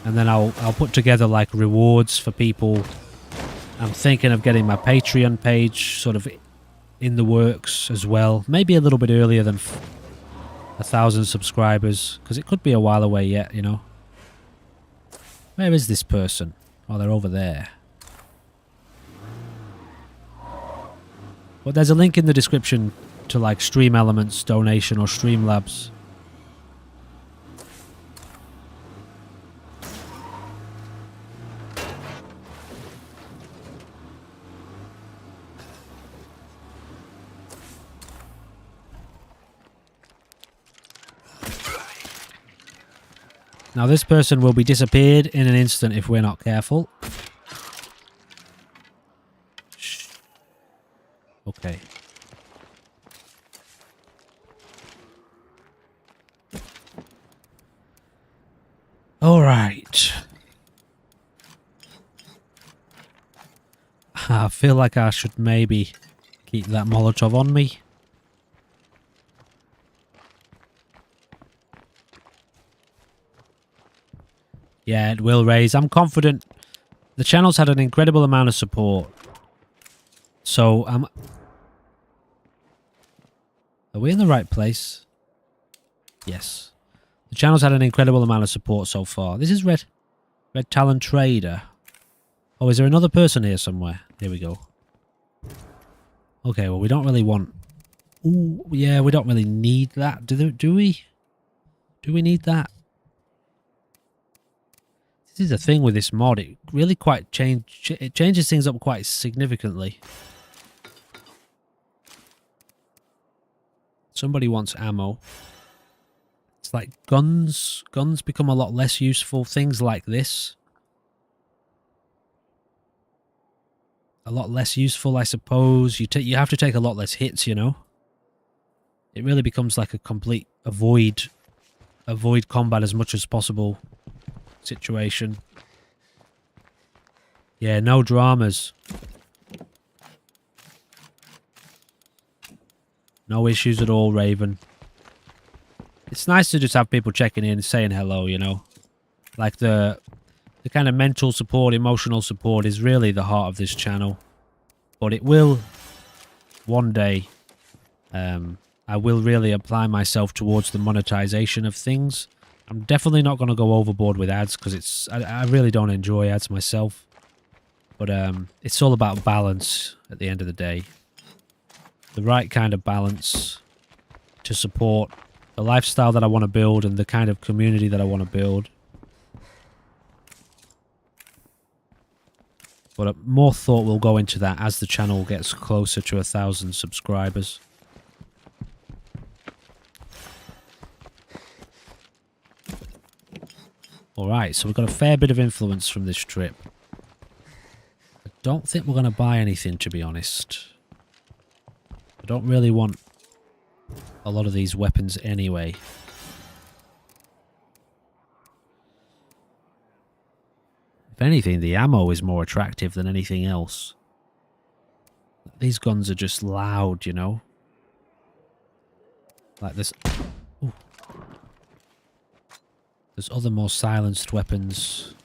And then I'll put together like rewards for people. I'm thinking of getting my Patreon page sort of in the works as well. Maybe a little bit earlier than 1,000 subscribers, because it could be a while away yet, you know. Where is this person? Oh, they're over there. But there's a link in the description to like Stream Elements donation or Streamlabs. Now this person will be disappeared in an instant if we're not careful. Shh. Okay. All right. I feel like I should maybe keep that Molotov on me. Yeah, it will raise. I'm confident. The channel's had an incredible amount of support. So, are we in the right place? Yes. The channel's had an incredible amount of support so far. This is Red Talon Trader. Oh, is there another person here somewhere? Here we go. Okay, well, we don't really want... Ooh, yeah, we don't really need that. Do we? Do we need that? This is the thing with this mod. It really it changes things up quite significantly. Somebody wants ammo. It's like guns become a lot less useful. Things like this. A lot less useful, I suppose. You have to take a lot less hits, you know. It really becomes like a complete avoid combat as much as possible situation. Yeah, no dramas. No issues at all, Raven. It's nice to just have people checking in and saying hello, you know. Like the kind of mental support, emotional support is really the heart of this channel. But it will, one day, I will really apply myself towards the monetization of things. I'm definitely not going to go overboard with ads because I really don't enjoy ads myself. But it's all about balance at the end of the day. The right kind of balance to support the lifestyle that I want to build and the kind of community that I want to build. But more thought will go into that as the channel gets closer to 1,000 subscribers. Alright, so we've got a fair bit of influence from this trip. I don't think we're going to buy anything, to be honest. I don't really want a lot of these weapons anyway. If anything, the ammo is more attractive than anything else. These guns are just loud, you know? Like this. Ooh. There's other more silenced weapons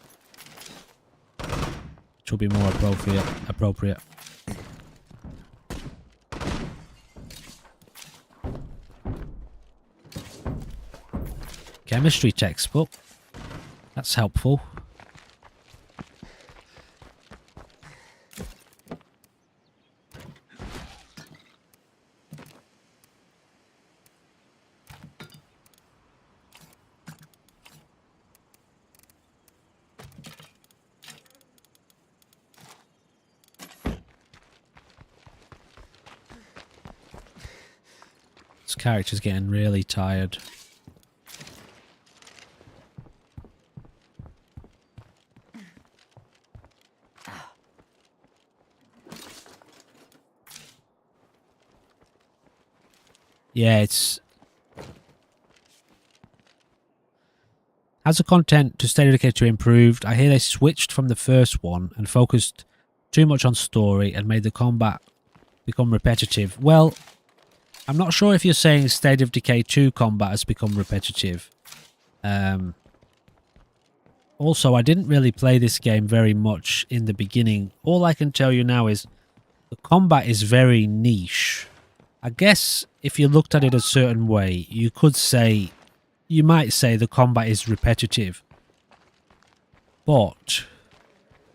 which will be more appropriate. Chemistry textbook. That's helpful. This character's getting really tired. Yeah, it's... As the content to State of Decay 2 improved, I hear they switched from the first one and focused too much on story and made the combat become repetitive. Well, I'm not sure if you're saying State of Decay 2 combat has become repetitive. Also, I didn't really play this game very much in the beginning. All I can tell you now is the combat is very niche. I guess if you looked at it a certain way, you might say the combat is repetitive. But,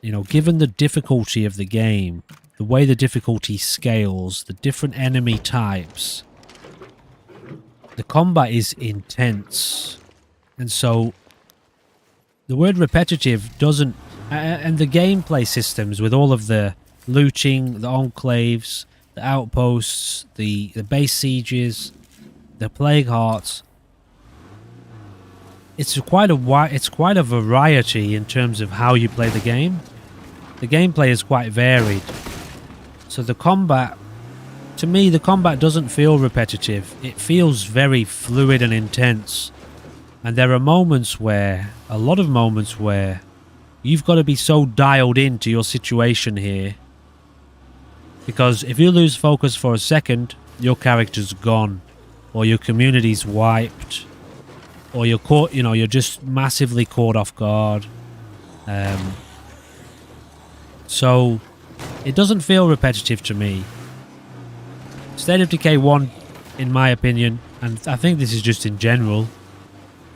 you know, given the difficulty of the game, the way the difficulty scales, the different enemy types, the combat is intense. And so, the word repetitive doesn't... and the gameplay systems with all of the looting, the enclaves, the outposts, the base sieges, the plague hearts. It's quite a variety in terms of how you play the game. The gameplay is quite varied. So the combat, to me, the combat doesn't feel repetitive. It feels very fluid and intense. And there are moments where, a lot of moments where, you've got to be so dialed into your situation here. Because if you lose focus for a second, your character's gone. Or your community's wiped. Or you're caught, you know, you're just massively caught off guard. So, it doesn't feel repetitive to me. State of Decay 1, in my opinion, and I think this is just in general,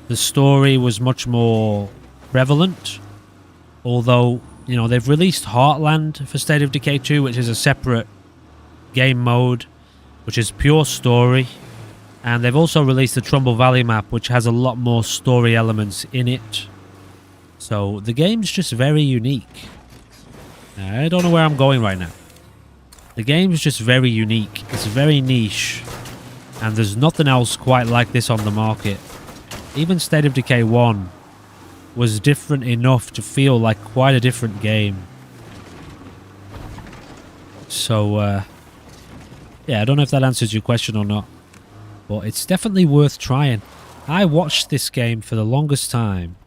the story was much more prevalent. Although, you know, they've released Heartland for State of Decay 2, which is a separate game mode, which is pure story. And they've also released the Trumbull Valley map, which has a lot more story elements in it. So the game's just very unique. I don't know where I'm going right now. The game's just very unique. It's very niche. And there's nothing else quite like this on the market. Even State of Decay 1 was different enough to feel like quite a different game. So, yeah, I don't know if that answers your question or not. But it's definitely worth trying. I watched this game for the longest time.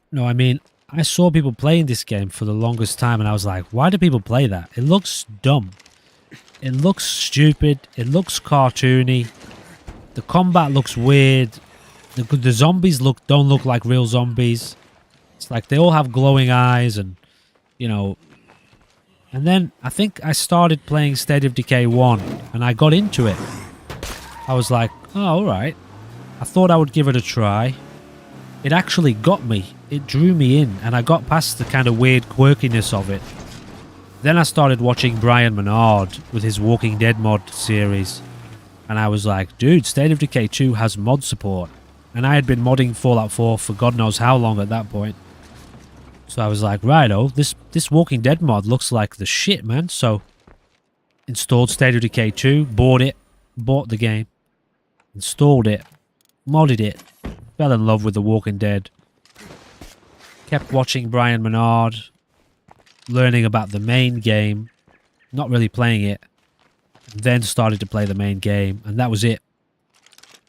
No, I mean, I saw people playing this game for the longest time and I was like, why do people play that? It looks dumb. It looks stupid. It looks cartoony. The combat looks weird. The zombies don't look like real zombies. It's like they all have glowing eyes and, you know. And then I think I started playing State of Decay 1 and I got into it. I was like, oh, alright. I thought I would give it a try. It actually got me. It drew me in and I got past the kind of weird quirkiness of it. Then I started watching Brian Menard with his Walking Dead mod series. And I was like, dude, State of Decay 2 has mod support. And I had been modding Fallout 4 for God knows how long at that point. So I was like, righto, this Walking Dead mod looks like the shit, man. So installed State of Decay 2, bought the game, installed it, modded it, fell in love with The Walking Dead. Kept watching Brian Menard, learning about the main game, not really playing it, then started to play the main game, and that was it.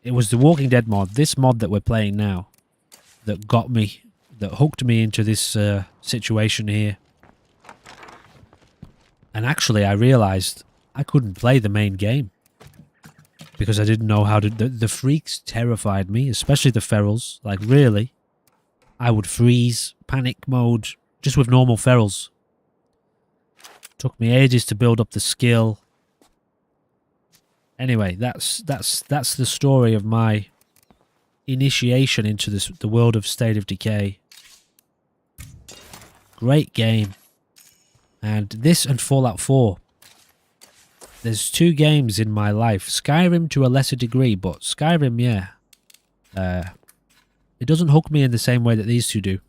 It was the Walking Dead mod, this mod that we're playing now, that got me, that hooked me into this situation here. And actually I realized I couldn't play the main game because I didn't know how to. The freaks terrified me, especially the ferals. Like, really, I would freeze, panic mode, just with normal ferals. Took me ages to build up the skill. Anyway, that's the story of my initiation into the world of State of Decay. Great game. And this and Fallout 4. There's two games in my life. Skyrim to a lesser degree, but Skyrim, yeah. It doesn't hook me in the same way that these two do.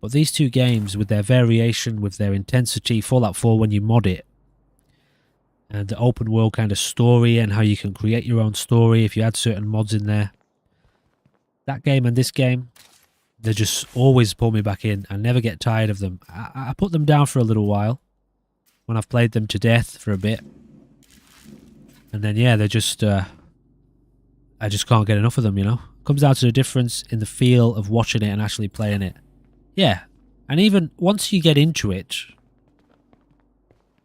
But these two games, with their variation, with their intensity, Fallout 4 when you mod it, and the open world kind of story and how you can create your own story if you add certain mods in there. That game and this game, they just always pull me back in. I never get tired of them. I put them down for a little while when I've played them to death for a bit. And then, yeah, they're just... I just can't get enough of them, you know? Comes down to the difference in the feel of watching it and actually playing it. Yeah, and even once you get into it,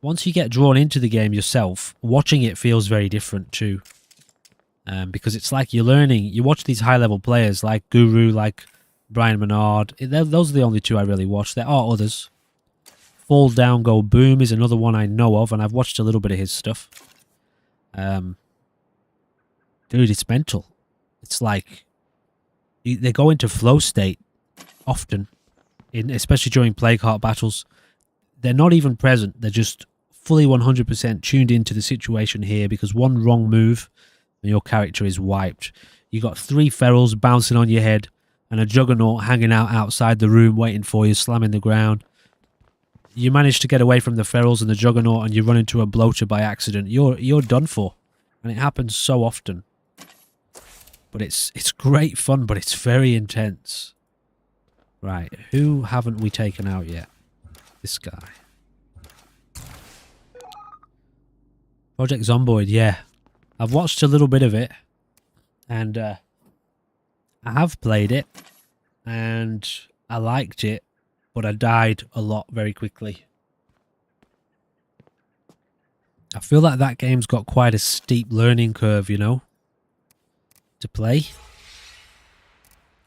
once you get drawn into the game yourself, watching it feels very different too. Because it's like you're learning. You watch these high-level players like Guru, like Brian Menard. Those are the only two I really watch. There are others. Fall Down, Go Boom is another one I know of, and I've watched a little bit of his stuff. Dude, it's mental. It's like they go into flow state often, especially during Plague Heart battles. They're not even present. They're just fully 100% tuned into the situation here, because one wrong move and your character is wiped. You got 3 ferals bouncing on your head and a juggernaut hanging out outside the room waiting for you, slamming the ground. You manage to get away from the ferals and the juggernaut and you run into a bloater by accident. You're done for. And it happens so often. But it's great fun, but it's very intense. Right, who haven't we taken out yet? This guy. Project Zomboid, yeah. I've watched a little bit of it. And I have played it. And I liked it. But I died a lot very quickly. I feel like that game's got quite a steep learning curve, you know, to play.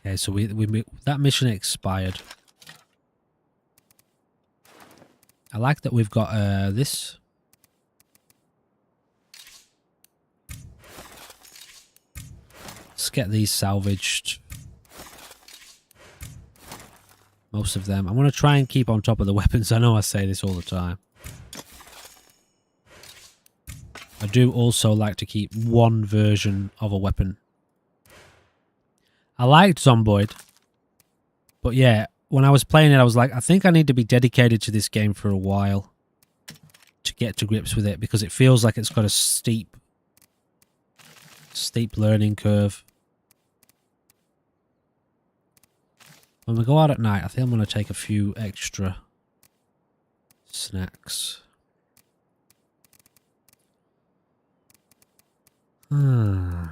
Okay, so we that mission expired. I like that we've got this. Let's get these salvaged. Most of them. I'm going to try and keep on top of the weapons. I know I say this all the time. I do also like to keep one version of a weapon. I liked Zomboid. But yeah, when I was playing it, I was like, I think I need to be dedicated to this game for a while to get to grips with it, because it feels like it's got a steep learning curve. When we go out at night, I think I'm going to take a few extra snacks. Yeah,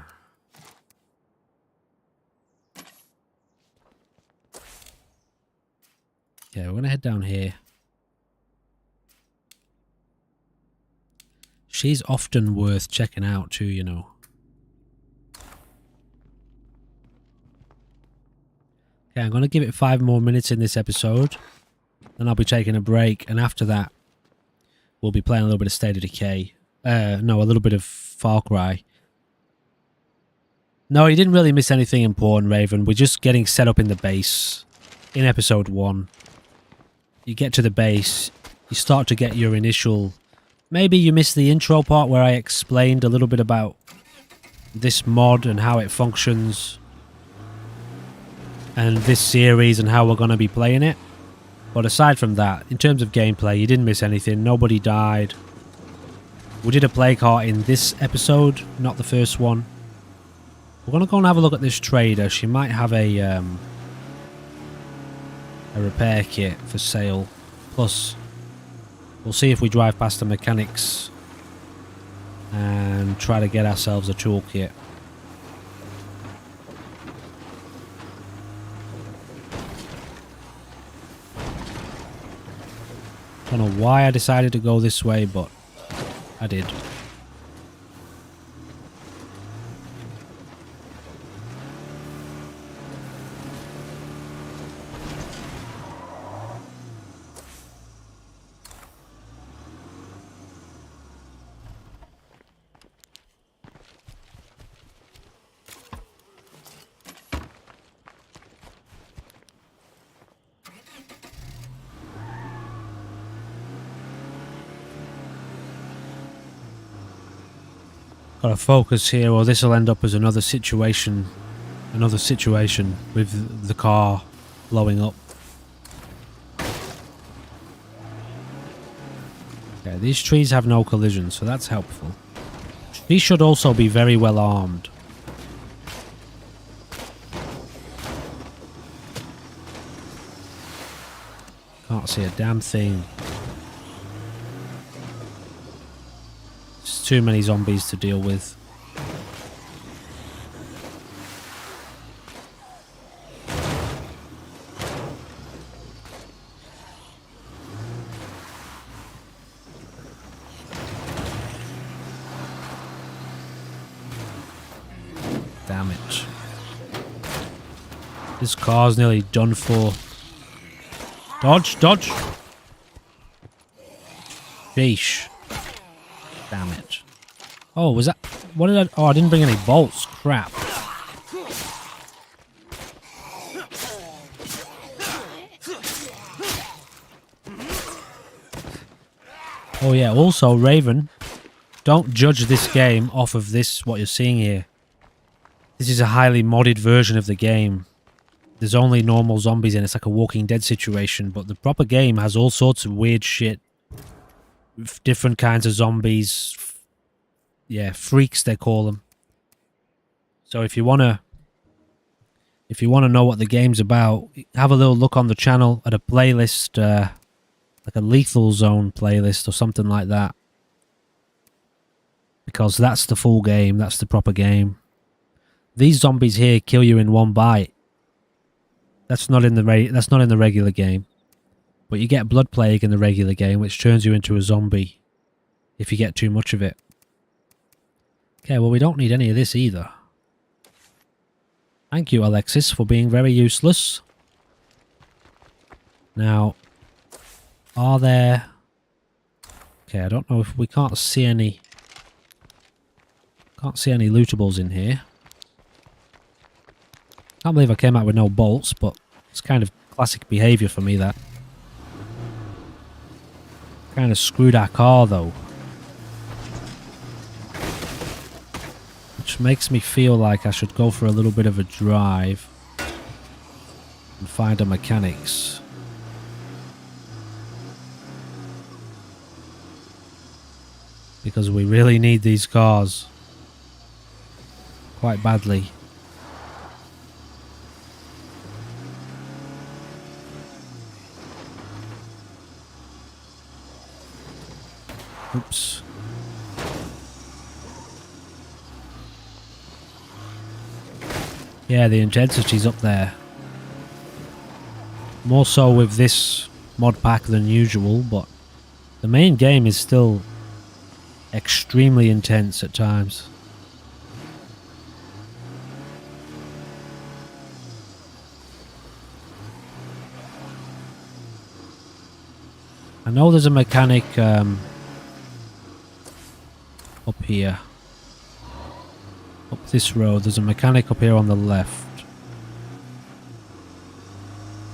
we're going to head down here. She's often worth checking out too, you know. Okay, I'm going to give it 5 more minutes in this episode. Then I'll be taking a break. And after that, we'll be playing a little bit of State of Decay. No, a little bit of Far Cry. No, you didn't really miss anything important, Raven. We're just getting set up in the base in episode 1. You get to the base, you start to get your initial... Maybe you missed the intro part where I explained a little bit about this mod and how it functions, and this series and how we're going to be playing it. But aside from that, in terms of gameplay, you didn't miss anything. Nobody died. We did a play cart in this episode, not the first one. We're going to go and have a look at this trader. She might have a repair kit for sale. Plus, we'll see if we drive past the mechanics and try to get ourselves a toolkit. Don't know why I decided to go this way, but I did. Gotta focus here, or this will end up as another situation with the car blowing up. Okay, these trees have no collision, so that's helpful. These should also be very well armed. Can't see a damn thing. Too many zombies to deal with. Damn it. This car's nearly done for. Dodge, dodge. Sheesh. Damn it. Oh, was that... What did I... Oh, I didn't bring any bolts. Crap. Oh, yeah. Also, Raven, don't judge this game off of this, what you're seeing here. This is a highly modded version of the game. There's only normal zombies in it. It's like a Walking Dead situation, but the proper game has all sorts of weird shit. Different kinds of zombies. Yeah, freaks they call them. So if you wanna know what the game's about, have a little look on the channel at a playlist, like a Lethal Zone playlist or something like that. Because that's the full game, that's the proper game. These zombies here kill you in one bite. That's not in the regular game. But you get Blood Plague in the regular game, which turns you into a zombie if you get too much of it. Okay, well, we don't need any of this either. Thank you, Alexis, for being very useless. Now, are there... Okay, I don't know if we can't see any... Can't see any lootables in here. Can't believe I came out with no bolts, but it's kind of classic behaviour for me, that. Kind of screwed our car, though. Which makes me feel like I should go for a little bit of a drive. and find a mechanics. Because we really need these cars. Quite badly. Oops. Yeah, the intensity's up there. More so with this mod pack than usual, but the main game is still extremely intense at times. I know there's a mechanic up here. Up this road, there's a mechanic up here on the left.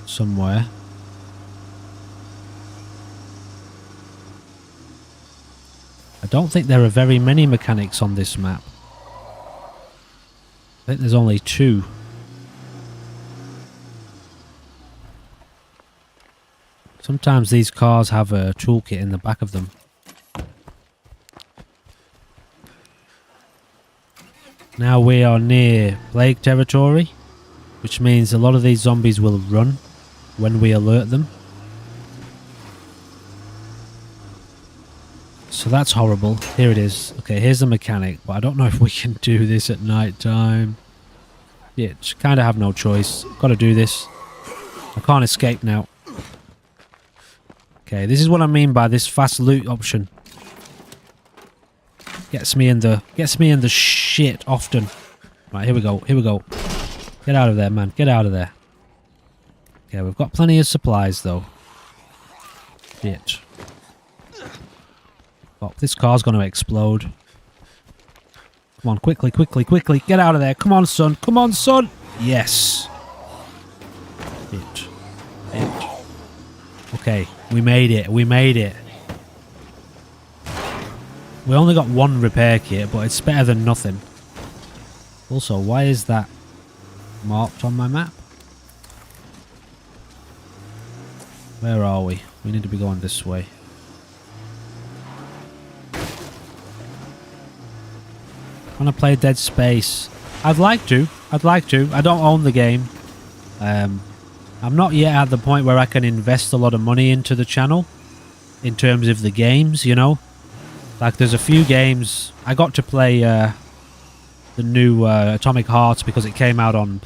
Somewhere. I don't think there are very many mechanics on this map. I think there's only 2. Sometimes these cars have a toolkit in the back of them. Now we are near plague territory, which means a lot of these zombies will run when we alert them. So that's horrible. Here it is. Okay, here's the mechanic, but I don't know if we can do this at night time. Yeah, just kind of have no choice. Got to do this. I can't escape now. Okay, this is what I mean by this fast loot option. Gets me in the shit often. Right, here we go. Here we go. Get out of there, man. Get out of there. Okay, we've got plenty of supplies though. Shit. Oh, this car's going to explode. Come on, quickly, quickly, quickly. Get out of there. Come on, son. Come on, son. Yes. Shit. Shit. Okay, we made it. We made it. We only got 1 repair kit, but it's better than nothing. Also, why is that marked on my map? Where are we? We need to be going this way. I want to play Dead Space. I'd like to. I'd like to. I don't own the game. I'm not yet at the point where I can invest a lot of money into the channel. In terms of the games, you know. Like, there's a few games. I got to play the new Atomic Heart because it came out on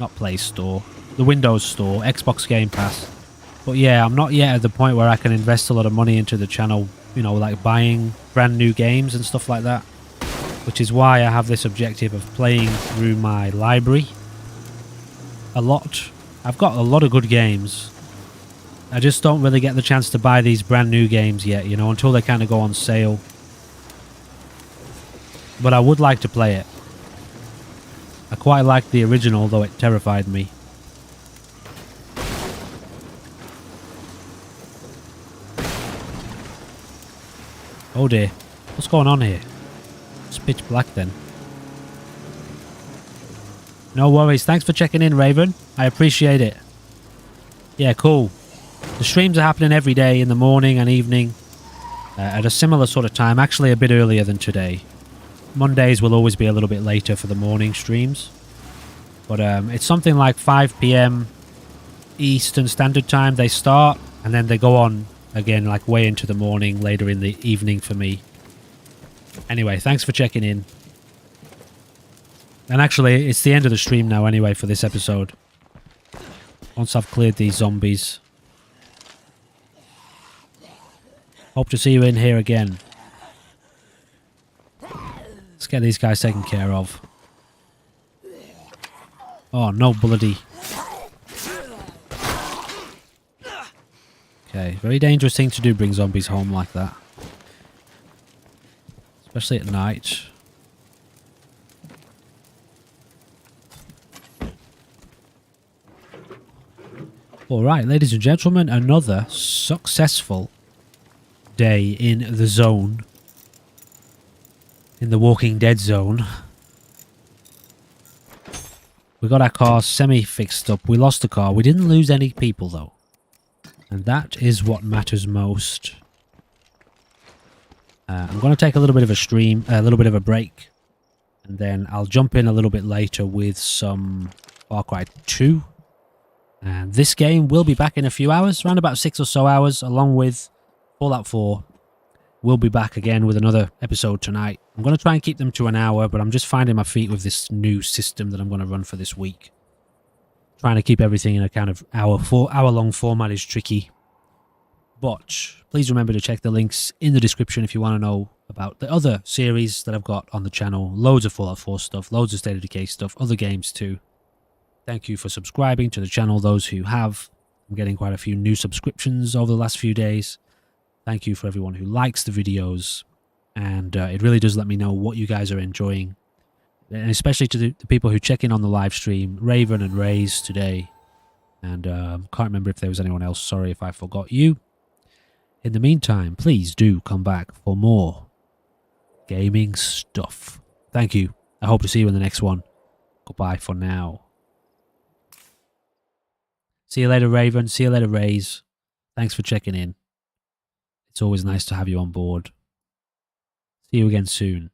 not Play Store, the Windows Store, Xbox Game Pass. But yeah, I'm not yet at the point where I can invest a lot of money into the channel, you know, like buying brand new games and stuff like that. Which is why I have this objective of playing through my library a lot. I've got a lot of good games. I just don't really get the chance to buy these brand new games yet, you know, until they kind of go on sale. But I would like to play it. I quite liked the original, though it terrified me. Oh dear. What's going on here? It's pitch black then. No worries. Thanks for checking in, Raven. I appreciate it. Yeah, cool. The streams are happening every day in the morning and evening at a similar sort of time. Actually, a bit earlier than today. Mondays will always be a little bit later for the morning streams. But it's something like 5 PM Eastern Standard Time they start. And then they go on again like way into the morning, later in the evening for me. Anyway, thanks for checking in. And actually, it's the end of the stream now anyway for this episode. Once I've cleared these zombies. Hope to see you in here again. Let's get these guys taken care of. Oh, no bloody. Okay, very dangerous thing to do, bring zombies home like that. Especially at night. Alright, ladies and gentlemen, another successful day in the zone. In the Walking Dead zone. We got our car semi-fixed up. We lost the car. We didn't lose any people, though. And that is what matters most. I'm going to take a little bit of a little bit of a break. And then I'll jump in a little bit later with some Far Cry 2. And this game will be back in a few hours, around about 6 or so hours, along with Fallout 4. We'll be back again with another episode tonight. I'm going to try and keep them to an hour, but I'm just finding my feet with this new system that I'm going to run for this week. Trying to keep everything in a kind of hour-long format is tricky. But please remember to check the links in the description if you want to know about the other series that I've got on the channel. Loads of Fallout 4 stuff, loads of State of Decay stuff, other games too. Thank you for subscribing to the channel, those who have. I'm getting quite a few new subscriptions over the last few days. Thank you for everyone who likes the videos. And it really does let me know what you guys are enjoying. And especially to the people who check in on the live stream, Raven and Raze today. And can't remember if there was anyone else. Sorry if I forgot you. In the meantime, please do come back for more gaming stuff. Thank you. I hope to see you in the next one. Goodbye for now. See you later, Raven. See you later, Raze. Thanks for checking in. It's always nice to have you on board. See you again soon.